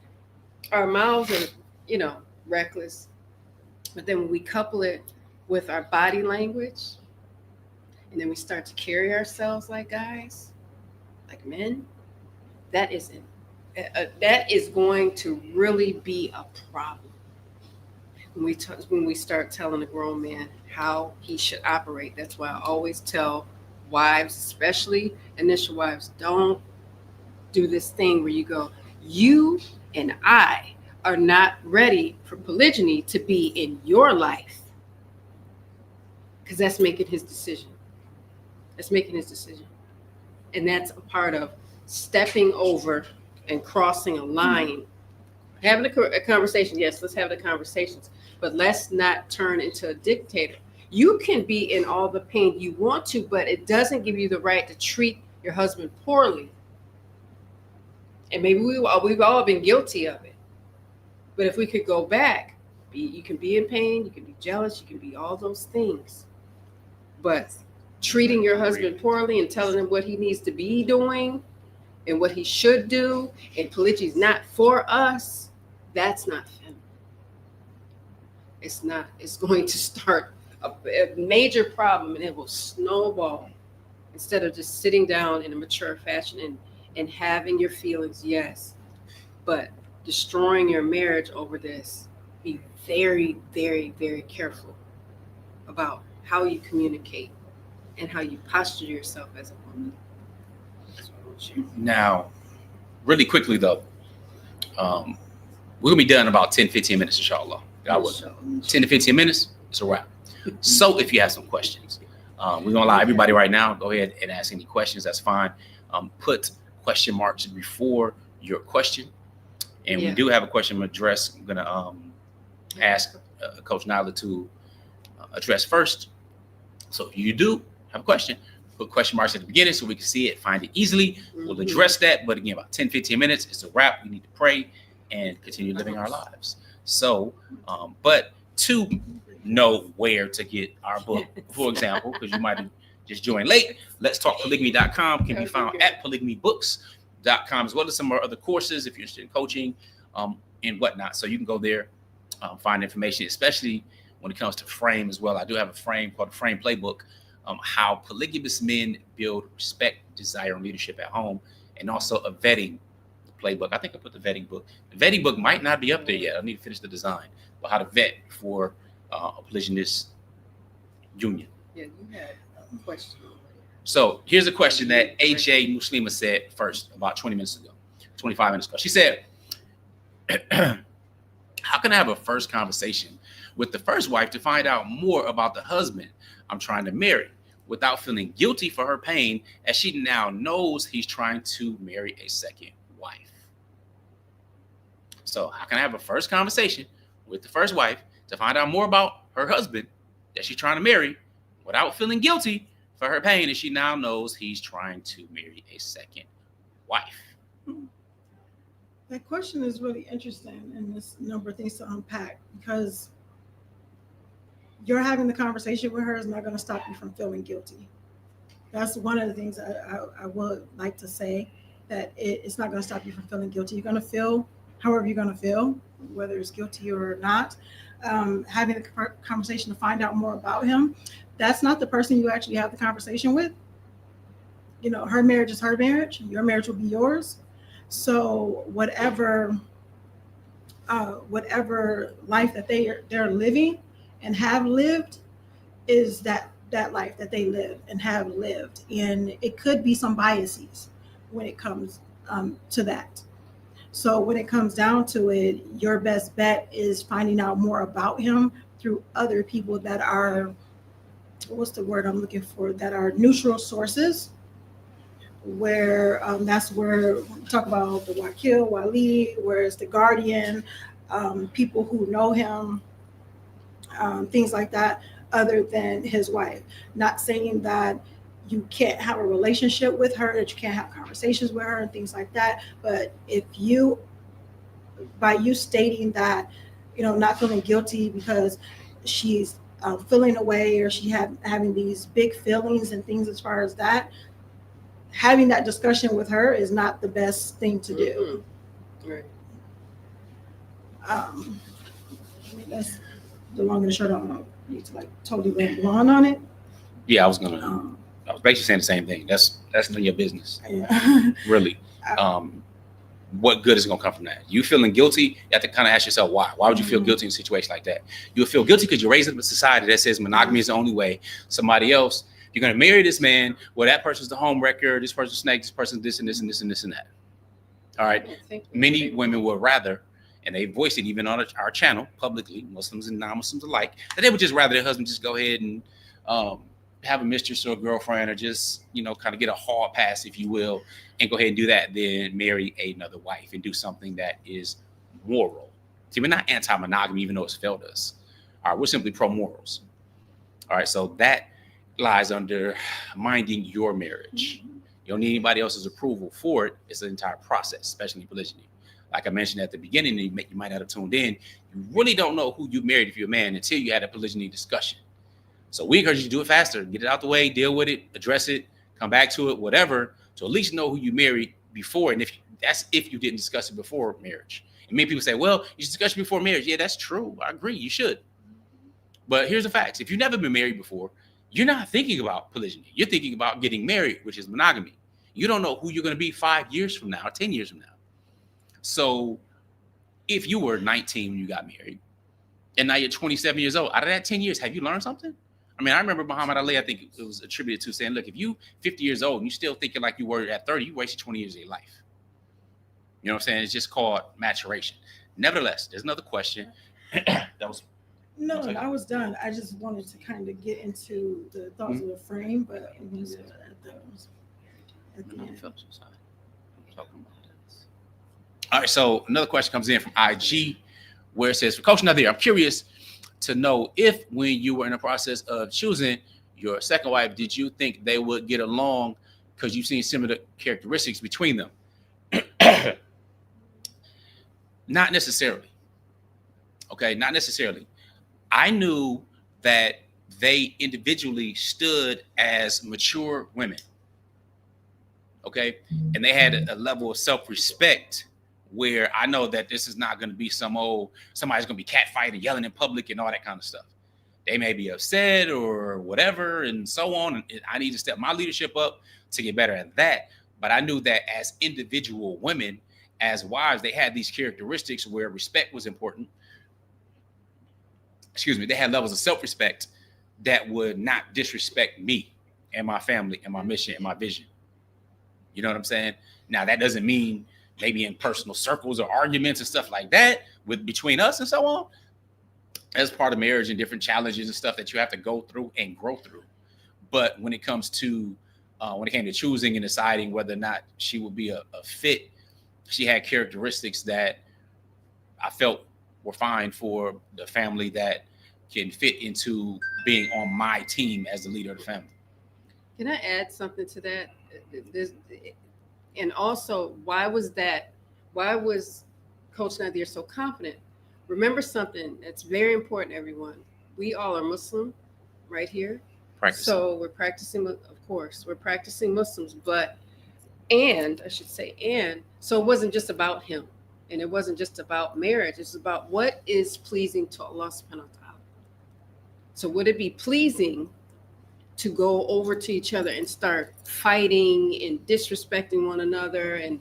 our mouths are, reckless. But then when we couple it with our body language, and then we start to carry ourselves like guys, like men, that is going to really be a problem when we start telling a grown man how he should operate. That's why I always tell wives, especially initial wives, don't do this thing where you go, you and I are not ready for polygyny to be in your life. because that's making his decision. And that's a part of stepping over and crossing a line. Having a conversation, yes, let's have the conversations, but let's not turn into a dictator. You can be in all the pain you want to, but it doesn't give you the right to treat your husband poorly. And maybe we've all been guilty of it. But if we could go back, you can be in pain, you can be jealous, you can be all those things. But treating your husband poorly and telling him what he needs to be doing and what he should do, and polygyny is not for us, that's not feminine. It's not. It's going to start a major problem, and it will snowball instead of just sitting down in a mature fashion and having your feelings, yes, but destroying your marriage over this. Be very, very, very careful about how you communicate and how you posture yourself as a woman. Now, really quickly though, we're gonna be done in about 10-15 minutes, inshallah. 10 to 15 minutes, it's a wrap. So if you have some questions, we're gonna allow everybody right now, go ahead and ask any questions, that's fine. Put question marks before your question. And we do have a question address. I'm gonna ask Coach Nyla to address first. So if you do have a question, put question marks at the beginning so we can see it, find it easily. We'll address that. But again, about 10-15 minutes, it's a wrap. We need to pray and continue living our lives. So, but to know where to get our book, for example, because you might have just joined late, Let's Talk Polygamy.com can be found at polygamybooks.com, as well as some of our other courses if you're interested in coaching and whatnot. So you can go there, find information, especially when it comes to frame as well. I do have a frame called the Frame Playbook, how polygamous men build respect, desire, and leadership at home, and also a vetting playbook. I think I put the vetting book. The vetting book might not be up there yet. I need to finish the design, but how to vet for a polygynous union. Yeah, you had a question. So here's a question that AJ Muslima said first about 25 minutes ago. She said, how can I have a first conversation with the first wife to find out more about the husband I'm trying to marry without feeling guilty for her pain, as she now knows he's trying to marry a second wife? So how can I have a first conversation with the first wife to find out more about her husband that she's trying to marry without feeling guilty for her pain, as she now knows he's trying to marry a second wife? That question is really interesting, and there's a number of things to unpack, because you're having the conversation with her is not going to stop you from feeling guilty. That's one of the things I would like to say, that it's not going to stop you from feeling guilty. You're going to feel however you're going to feel, whether it's guilty or not. Having the conversation to find out more about him, that's not the person you actually have the conversation with. You know, her marriage is her marriage. Your marriage will be yours. So whatever life that they're living and have lived is that life that they live and have lived. And it could be some biases when it comes to that. So when it comes down to it, your best bet is finding out more about him through other people that are, what's the word I'm looking for, that are neutral sources, where that's where we talk about the Wakil, Wali, where it's the guardian, people who know him, things like that, other than his wife. Not saying that you can't have a relationship with her, that you can't have conversations with her and things like that. But if you, by you stating that, you know, not feeling guilty because she's feeling away, or she having these big feelings and things as far as that, having that discussion with her is not the best thing to do. Right. I mean, that's the long and the short. I don't know. I need to like totally ramble on it. Yeah, I was basically saying the same thing. That's none of your business. Yeah. Really. What good is going to come from that? You feeling guilty, you have to kind of ask yourself why. Why would you feel guilty in a situation like that? You'll feel guilty because you're raised up in a society that says monogamy is the only way. Somebody else, you're going to marry this man, well, that person's the home wrecker, this person's snake, this person's this and this and this and this and that. All right. Many women would rather, and they voiced it even on our channel publicly, Muslims and non-Muslims alike, that they would just rather their husband just go ahead and have a mistress or a girlfriend, or just, kind of get a hall pass, if you will, and go ahead and do that, then marry another wife and do something that is moral. See, we're not anti-monogamy, even though it's failed us. All right, we're simply pro-morals. All right, so that lies under minding your marriage. You don't need anybody else's approval for it. It's an entire process, especially in polygyny. Like I mentioned at the beginning, you might not have tuned in. You really don't know who you married if you're a man until you had a polygyny discussion. So we encourage you to do it faster, get it out the way, deal with it, address it, come back to it, whatever, to at least know who you married before. And if you didn't discuss it before marriage. And many people say, well, you should discuss it before marriage. Yeah, that's true. I agree. You should. But here's the facts. If you've never been married before, you're not thinking about polygyny. You're thinking about getting married, which is monogamy. You don't know who you're going to be 5 years from now, 10 years from now. So if you were 19 when you got married, and now you're 27 years old, out of that 10 years, have you learned something? I mean, I remember Muhammad Ali, I think it was attributed to saying, look, if you 50 years old and you still thinking like you were at 30, you wasted 20 years of your life. You know what I'm saying? It's just called maturation. Nevertheless, there's another question. No, I was done. I just wanted to kind of get into the thoughts of the frame, but it was at the end. All right, so another question comes in from IG where it says, for Coach Nazir, I'm curious to know if when you were in the process of choosing your second wife, did you think they would get along because you've seen similar characteristics between them? Not necessarily. Okay, not necessarily. I knew that they individually stood as mature women. Okay, and they had a level of self-respect where I know that this is not going to be somebody's going to be catfighting, yelling in public and all that kind of stuff. They may be upset or whatever and so on. And I need to step my leadership up to get better at that. But I knew that as individual women, as wives, they had these characteristics where respect was important. Excuse me. They had levels of self-respect that would not disrespect me and my family and my mission and my vision. You know what I'm saying? Now, that doesn't mean maybe in personal circles or arguments and stuff like that between us and so on. As part of marriage and different challenges and stuff that you have to go through and grow through. But when it comes to, when it came to choosing and deciding whether or not she would be a fit, she had characteristics that I felt were fine for the family that can fit into being on my team as the leader of the family. Can I add something to that? And also, why was Coach Nadir so confident? Remember something that's very important, everyone. We all are Muslim right here. Practicing. So we're practicing, of course, we're practicing Muslims, so it wasn't just about him. And it wasn't just about marriage. It's about what is pleasing to Allah subhanahu wa ta'ala. So would it be pleasing to go over to each other and start fighting and disrespecting one another and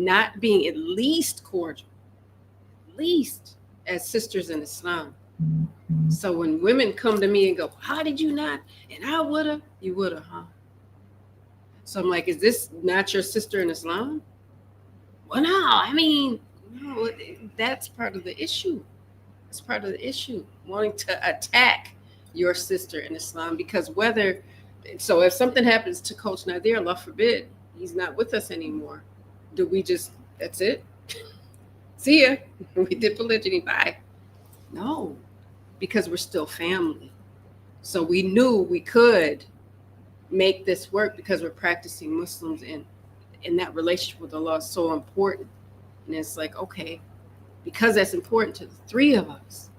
not being at least cordial, at least as sisters in Islam? So when women come to me and go, how did you not? And I woulda, you woulda, huh? So I'm like, is this not your sister in Islam? Well, no, that's part of the issue. It's part of the issue, wanting to attack your sister in Islam, because if something happens to Coach Nadir, Allah forbid, he's not with us anymore, do we just, that's it? See ya. We did polygyny, bye. No, because we're still family. So we knew we could make this work because we're practicing Muslims, and that relationship with Allah is so important. And it's like, okay, because that's important to the three of us.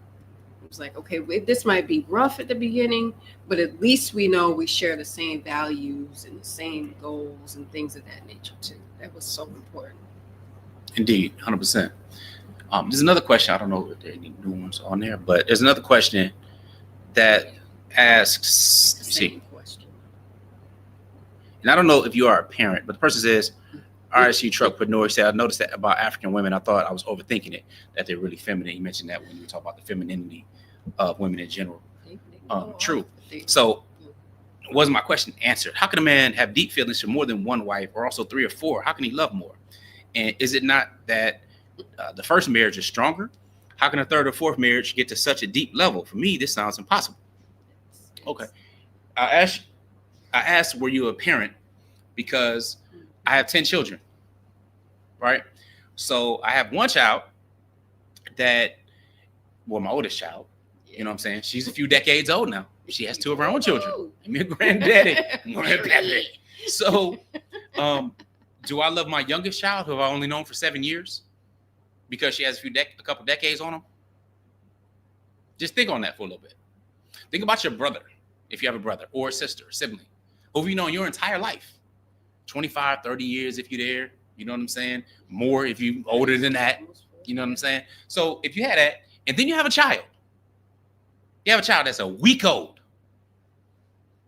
It's like, okay, this might be rough at the beginning, but at least we know we share the same values and the same goals and things of that nature too. That was so important. Indeed, 100%. There's another question. I don't know if there are any new ones on there, but there's another question that asks, Question. And I don't know if you are a parent, but the person says, RSU Truckpreneur said, I noticed that about African women. I thought I was overthinking it, that they're really feminine. You mentioned that when you talk about the femininity of women in general. True. So wasn't my question answered? How can a man have deep feelings for more than one wife, or also 3 or 4? How can he love more? And is it not that the first marriage is stronger? How can a 3rd or 4th marriage get to such a deep level? For me, this sounds impossible. Okay. I asked, were you a parent? Because I have 10 children, right? So I have one child that, well, my oldest child, you know what I'm saying? She's a few decades old now. She has 2 of her own children. I'm your granddaddy. So, do I love my youngest child, who I've only known for 7 years, because she has a couple decades on him? Just think on that for a little bit. Think about your brother, if you have a brother or a sister, or sibling, who you know your entire life, 25, 30 years if you're there, you know what I'm saying? More if you older than that, you know what I'm saying? So if you had that, and then you have a child, that's a week old.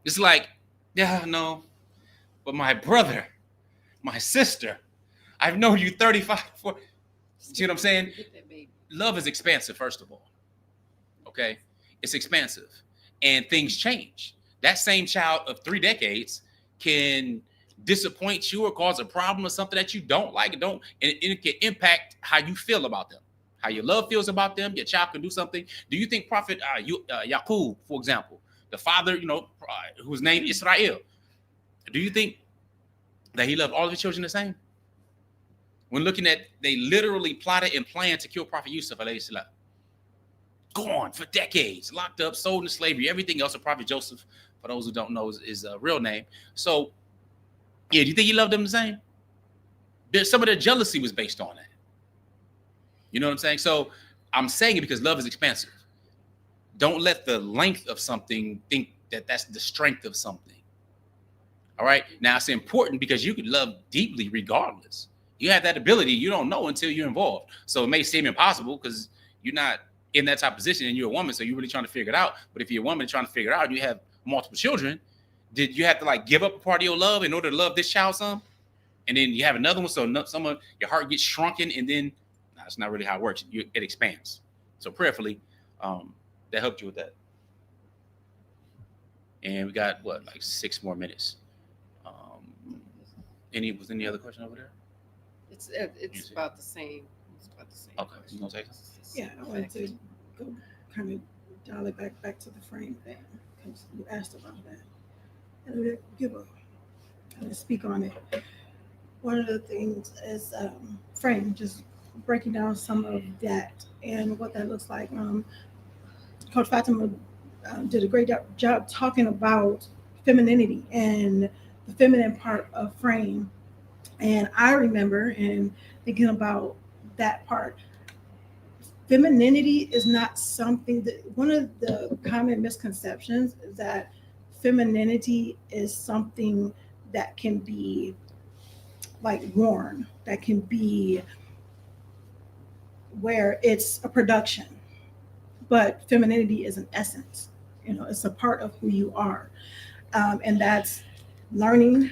It's like, yeah, no, but my brother, my sister, I've known you 35, 40. See what I'm saying? Love is expansive, first of all. Okay? It's expansive. And things change. That same child of 3 decades can disappoint you or cause a problem or something that you don't like, and it can impact how you feel about them, how your love feels about them. Your child can do something. Do you think Prophet Yaqub, for example, the father, whose name is Israel, do you think that he loved all of his children the same? When looking at, they literally plotted and planned to kill Prophet Yusuf alayhi salam. Gone for decades, locked up, sold into slavery, everything else. Of Prophet Joseph, for those who don't know, is a real name. So, yeah, do you think he loved them the same? Some of their jealousy was based on that. You know what I'm saying? So I'm saying it because love is expansive. Don't let the length of something think that that's the strength of something. All right. Now it's important because you could love deeply regardless. You have that ability. You don't know until you're involved. So it may seem impossible because you're not in that type of position and you're a woman. So you're really trying to figure it out. But if you're a woman trying to figure it out and you have multiple children, did you have to give up a part of your love in order to love this child some? And then you have another one. So your heart gets shrunken and then that's not really how it works. It expands. So prayerfully, that helped you with that. And we got 6 more minutes. Any other question over there? It's about the same. It's about the same. Okay, you gonna say something? Yeah, I wanted to go kind of dial it back to the frame thing because you asked about that. And to speak on it. One of the things is frame, just breaking down some of that and what that looks like. Coach Fatimah did a great job talking about femininity and the feminine part of frame. And I remember and thinking about that part. Femininity is not something that, one of the common misconceptions is that femininity is something that can be worn, that can be where it's a production. But femininity is an essence, it's a part of who you are. And that's learning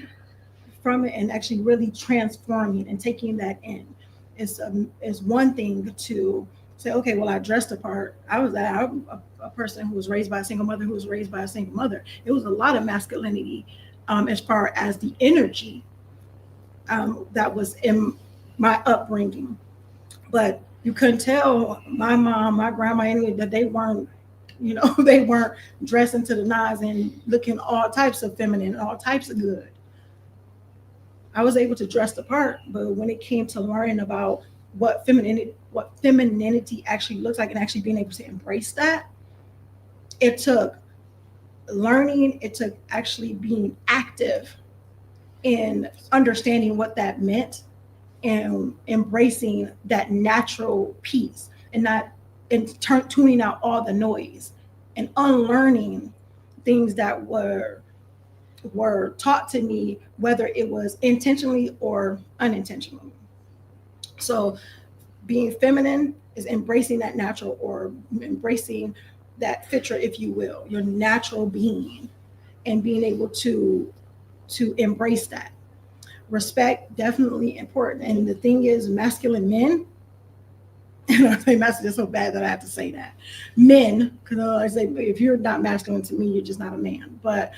from it and actually really transforming and taking that in. Is one thing to say, okay, well, I dressed the part. I'm a person who was raised by a single mother who was raised by a single mother. It was a lot of masculinity as far as the energy that was in my upbringing. But you couldn't tell my mom, my grandma, anyway, that they weren't, they weren't dressing to the nines and looking all types of feminine, all types of good. I was able to dress the part, but when it came to learning about what femininity actually looks like and actually being able to embrace that, it took learning, it took actually being active in understanding what that meant and embracing that natural piece and not tuning out all the noise and unlearning things that were taught to me, whether it was intentionally or unintentionally. So being feminine is embracing that natural, or embracing that fitra, if you will, your natural being, and being able to embrace that. Respect, definitely important. And the thing is, masculine men, and I say masculine so bad that I have to say that. Men, because I say, if you're not masculine to me, you're just not a man. But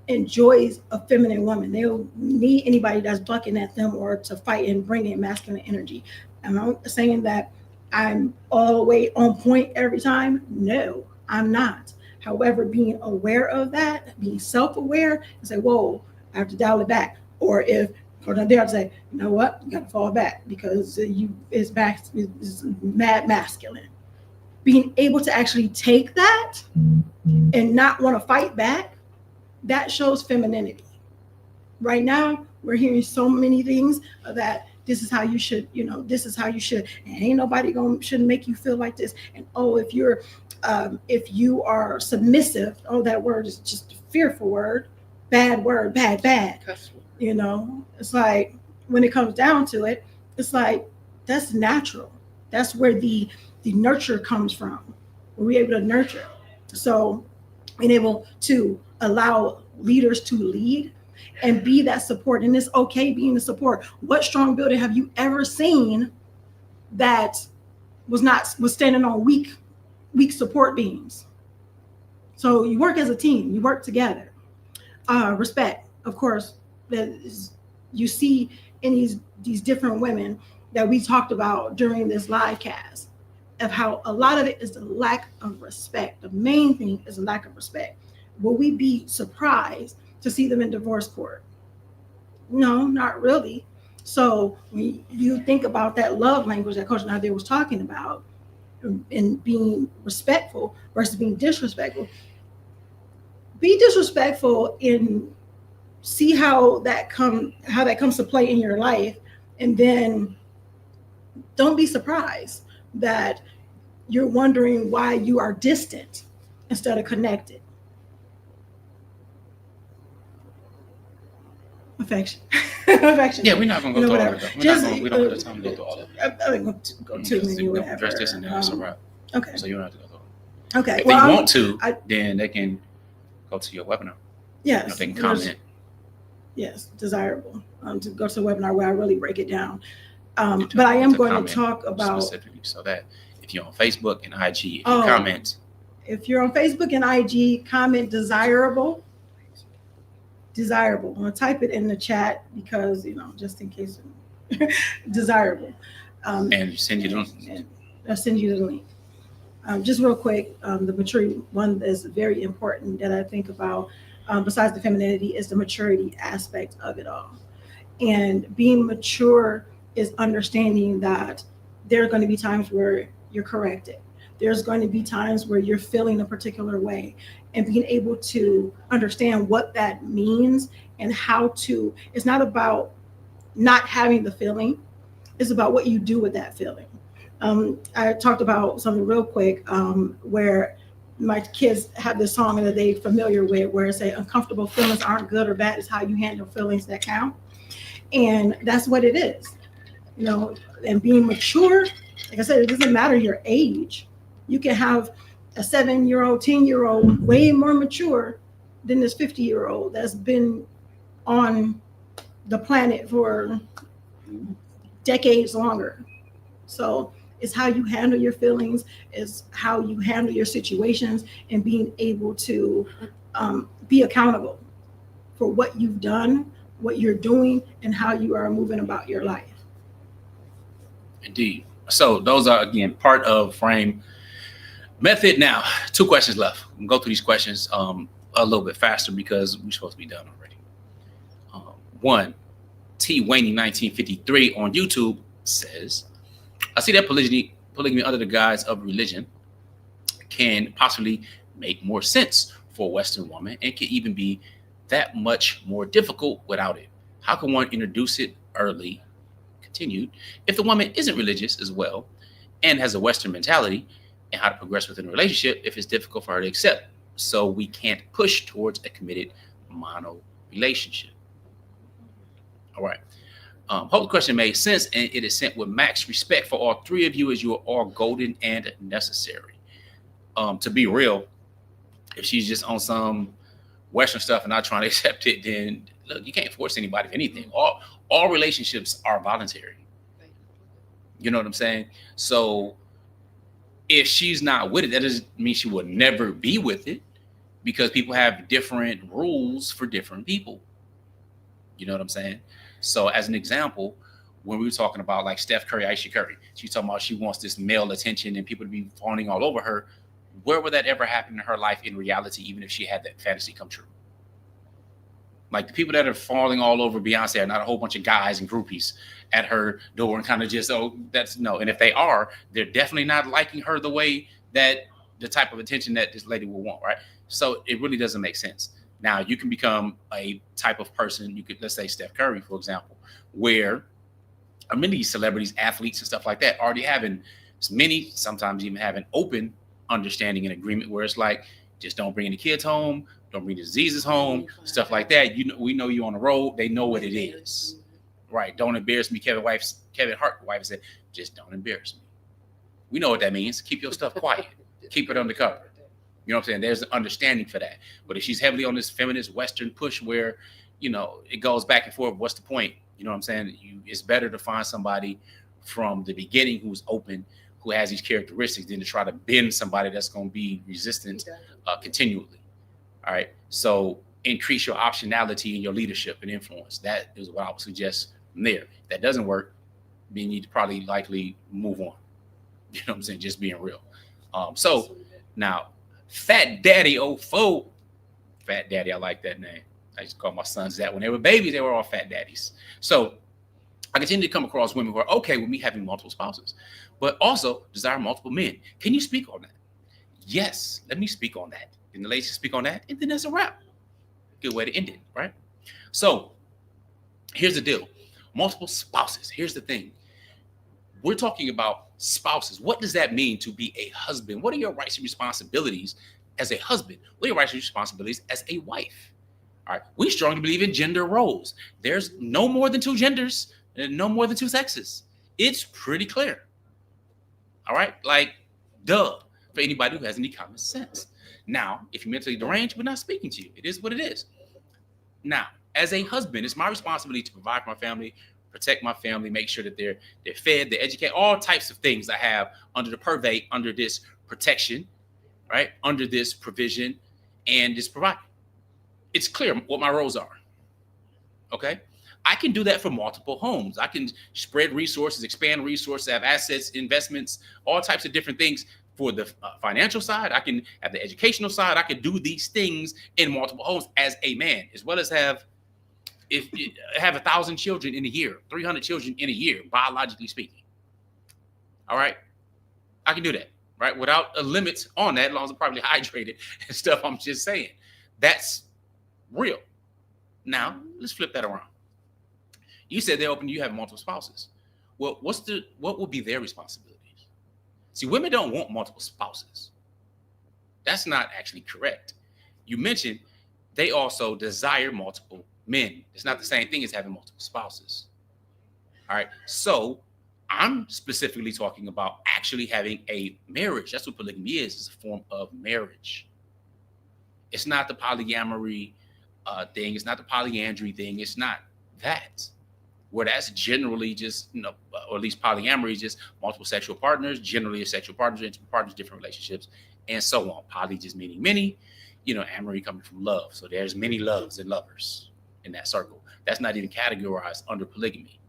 enjoys a feminine woman. They don't need anybody that's bucking at them or to fight and bring in masculine energy. I'm not saying that I'm all the way on point every time. No, I'm not. However, being aware of that, being self-aware, and say, whoa, I have to dial it back. Or if Coach Nyla would say, you know what, you got to fall back because it's mad masculine. Being able to actually take that and not want to fight back, that shows femininity. Right now, we're hearing so many things that this is how you should, this is how you should, and ain't nobody shouldn't make you feel like this. And if you are submissive, that word is just a fearful word, bad word, bad. It's like when it comes down to it, it's like that's natural. That's where the nurture comes from. We're able to nurture. So being able to allow leaders to lead and be that support, and it's okay being the support. What strong building have you ever seen that was standing on weak support beams? So you work as a team, you work together. Respect, of course, that you see in these different women that we talked about during this live cast, of how a lot of it is the lack of respect. The main thing is a lack of respect. Will we be surprised to see them in divorce court? No, not really. So when you think about that love language that Coach Nadir was talking about, and being respectful versus being disrespectful, be disrespectful and see how that comes to play in your life, and then don't be surprised that you're wondering why you are distant instead of connected. Affection. Yeah, we're not going to go through all of that. We don't have time to go through all of it. I'm going to go too many, whatever. Address this and then it's all right. Okay. So you don't have to go through it. Okay. If they want to, then they can go to your webinar. Yes. They can comment. Yes, desirable to go to a webinar where I really break it down. But I am going to talk about specifically, so that if you're on Facebook and IG, if you comment. If you're on Facebook and IG, comment desirable. I'm gonna type it in the chat because just in case. Desirable. And send you the link. I'll send you the link. Just real quick, the maturity one is very important that I think about. Besides the femininity, is the maturity aspect of it all. And being mature is understanding that there are going to be times where you're corrected. There's going to be times where you're feeling a particular way, and being able to understand what that means and how to, it's not about not having the feeling, it's about what you do with that feeling. I talked about something real quick where my kids have this song that they're familiar with where it say uncomfortable feelings aren't good or bad, it's how you handle feelings that count. And that's what it is, and being mature, like I said, it doesn't matter your age. You can have a 7-year-old, 10-year-old way more mature than this 50-year-old that's been on the planet for decades longer. So it's how you handle your feelings, is how you handle your situations, and being able to be accountable for what you've done, what you're doing, and how you are moving about your life. Indeed. So those are, again, part of Frame Method. Now, 2 questions left. We'll go through these questions a little bit faster because we're supposed to be done already. One, T. Waney 1953 on YouTube says, I see that polygamy under the guise of religion can possibly make more sense for a Western woman and can even be that much more difficult without it. How can one introduce it early? Continued, if the woman isn't religious as well and has a Western mentality, and how to progress within a relationship if it's difficult for her to accept, so we can't push towards a committed mono relationship. All right. Hope the question made sense, and it is sent with max respect for all 3 of you, as you are all golden and necessary. To be real, if she's just on some Western stuff and not trying to accept it, then look, you can't force anybody for anything. All relationships are voluntary. You know what I'm saying? So if she's not with it, that doesn't mean she will never be with it, because people have different rules for different people. You know what I'm saying? So as an example, when we were talking about like Steph Curry, Aisha Curry, she's talking about she wants this male attention and people to be fawning all over her. where would that ever happen in her life in reality, even if she had that fantasy come true? Like the people that are falling all over Beyonce are not a whole bunch of guys and groupies at her door and kind of just, oh, that's no. And if they are, they're definitely not liking her the way that the type of attention that this lady will want, right? So it really doesn't make sense. Now you can become a type of person, you could, let's say Steph Curry, for example, where many of these celebrities, athletes and stuff like that already having many, sometimes even have an open understanding and agreement where it's like, just don't bring any kids home, don't bring the diseases home, stuff like that. You know, we know you on the road. They know what it is, right? Don't embarrass me. Kevin Hart's wife said, just don't embarrass me. We know what that means. Keep your stuff quiet. Keep it undercover. You know what I'm saying? There's an understanding for that. But if she's heavily on this feminist Western push where, you know, it goes back and forth, what's the point? You know what I'm saying? It's better to find somebody from the beginning who's open, who has these characteristics, than to try to bend somebody that's going to be resistant continually. All right. So increase your optionality in your leadership and influence. That is what I would suggest from there. If that doesn't work, then you need to probably likely move on. You know what I'm saying? Just being real. So now, Fat Daddy 04. Fat Daddy, I like that name. I used to call my sons that. When they were babies, they were all fat daddies. So I continue to come across women who are okay with me having multiple spouses, but also desire multiple men. Can you speak on that? Yes, let me speak on that. And the ladies speak on that, and then that's a wrap. Good way to end it, right? So here's the deal. Multiple spouses. Here's the thing. We're talking about spouses. What does that mean to be a husband? What are your rights and responsibilities as a husband? What are your rights and responsibilities as a wife? All right. We strongly believe in gender roles. There's no more than two genders and no more than two sexes. It's pretty clear. All right. Like, duh, for anybody who has any common sense. Now, if you're mentally deranged, we're not speaking to you. It is what it is. Now, as a husband, it's my responsibility to provide for my family, protect my family, make sure that they're fed, they're educated, all types of things I have under the purvey, under this protection, right? Under this provision and this provide. It's clear what my roles are. Okay. I can do that for multiple homes. I can spread resources, expand resources, have assets, investments, all types of different things for the financial side. I can have the educational side. I can do these things in multiple homes as a man, as well as have 1,000 children in a year, 300 children in a year, biologically speaking. All right. I can do that, right? Without a limit on that, as long as I'm probably hydrated and stuff. I'm just saying that's real. Now let's flip that around. You said they're open. You have multiple spouses. Well, what would be their responsibilities? See, women don't want multiple spouses. That's not actually correct. You mentioned they also desire multiple men. It's not the same thing as having multiple spouses. All right. So I'm specifically talking about actually having a marriage. That's what polygamy is. It's a form of marriage. It's not the polyamory thing. It's not the polyandry thing. It's not that. Where that's generally just, or at least polyamory is just multiple sexual partners, generally a sexual partners, intimate partners, different relationships, and so on. Poly just meaning many, amory coming from love. So there's many loves and lovers in that circle. That's not even categorized under polygamy,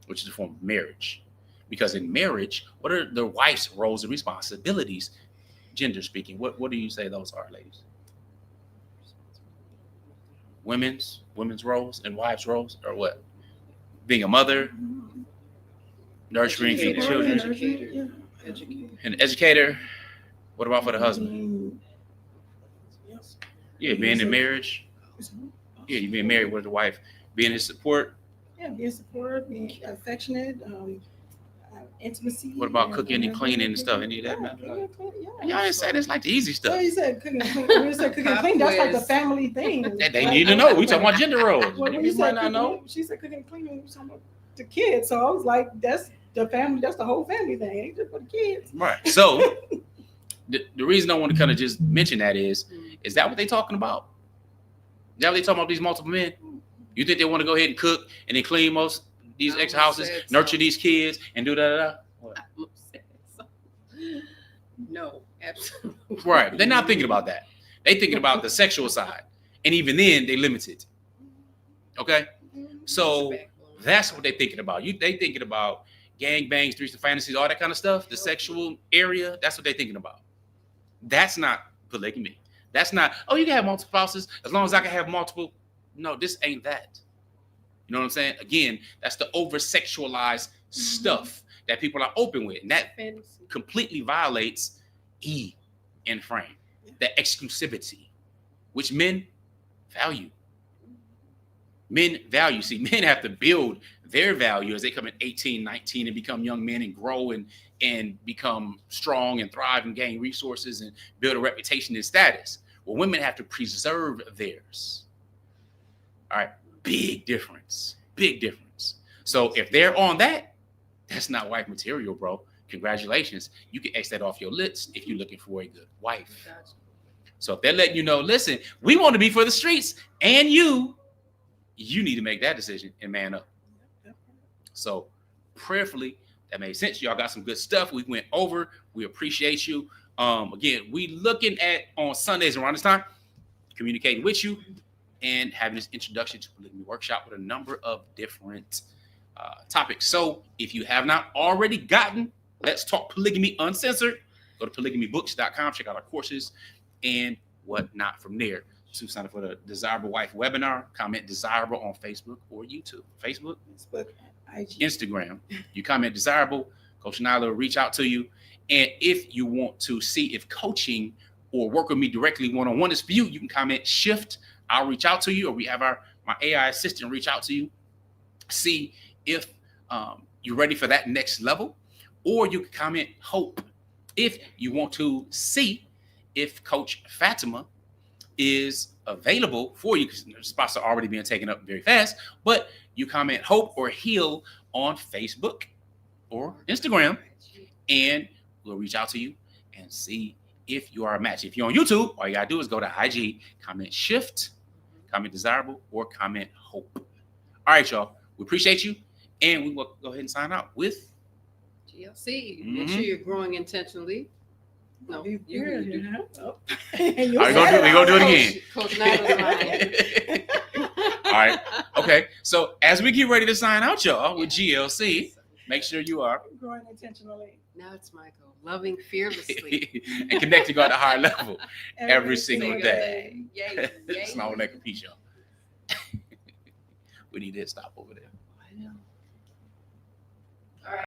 which is a form of marriage. Because in marriage, what are the wife's roles and responsibilities, gender speaking? What do you say those are, ladies? Women's roles and wives' roles, or what? Being a mother, nurturing, feeding children, an educator. What about for the husband? Yeah, being in marriage. Yeah, you being married with the wife, being his support. Yeah, being support, being affectionate, intimacy. What about cooking and cleaning and stuff? Any of that matter? Y'all didn't say that's like the easy stuff. So you said cooking and clean. When you said cooking and clean, that's like the family thing. They need to know. We talking about gender roles. Well, when you said cooking, she said cooking and cleaning, we talking about the kids. So I was like, that's the family. That's the whole family thing. Ain't just for the kids. Right. So the reason I want to kind of just mention that is that what they talking about? Is that what they talking about? These multiple men? You think they want to go ahead and cook and then clean most these ex houses, nurture these kids, and do that? No, absolutely. Right. They're not thinking about that. They thinking about the sexual side. And even then, they limit it. Okay? So that's what they're thinking about. They thinking about gang bangs, threesome fantasies, all that kind of stuff. The sexual area, that's what they're thinking about. That's not polygamy. That's not, oh, you can have multiple spouses as long as I can have multiple. No, this ain't that. You know what I'm saying? Again, that's the over-sexualized stuff that people are open with. And that completely violates E in frame, the exclusivity, which men value. Men value. See, men have to build their value as they come in 18, 19 and become young men and grow and become strong and thrive and gain resources and build a reputation and status. Well, women have to preserve theirs. All right. Big difference. Big difference. So if they're on that, that's not wife material, bro. Congratulations. You can X that off your list if you're looking for a good wife. So if they're letting you know, listen, we want to be for the streets and you need to make that decision and man up. So prayerfully, that made sense. Y'all got some good stuff. We went over. We appreciate you. Again, we looking at on Sundays around this time, communicating with you and having this introduction to Polygamy Workshop with a number of different topics. So if you have not already gotten Let's Talk Polygamy Uncensored, go to polygamybooks.com, check out our courses and whatnot from there. To sign up for the Desirable Wife webinar, comment Desirable on Facebook or YouTube. Facebook, IG. Instagram. You comment Desirable, Coach Nyla will reach out to you. And if you want to see if coaching or work with me directly one-on-one is for you, you can comment Shift. I'll reach out to you, or we have my AI assistant reach out to you. See if you're ready for that next level. Or you can comment Hope if you want to see if Coach Fatimah is available for you, because spots are already being taken up very fast. But you comment Hope or Heal on Facebook or Instagram, and we'll reach out to you and see if you are a match. If you're on YouTube, all you gotta do is go to IG, comment Shift, comment Desirable, or comment Hope. All right, y'all. We appreciate you, and we will go ahead and sign out with GLC. Make sure you're growing intentionally. No, We're you gonna do it again. Coach Nyla. All right. Okay. So as we get ready to sign out, y'all, with GLC, make sure you are growing intentionally. Now it's Michael. Loving fearlessly. and connecting at a higher level every single day. Yay. It's not what that compete, y'all. We need to stop over there. I know.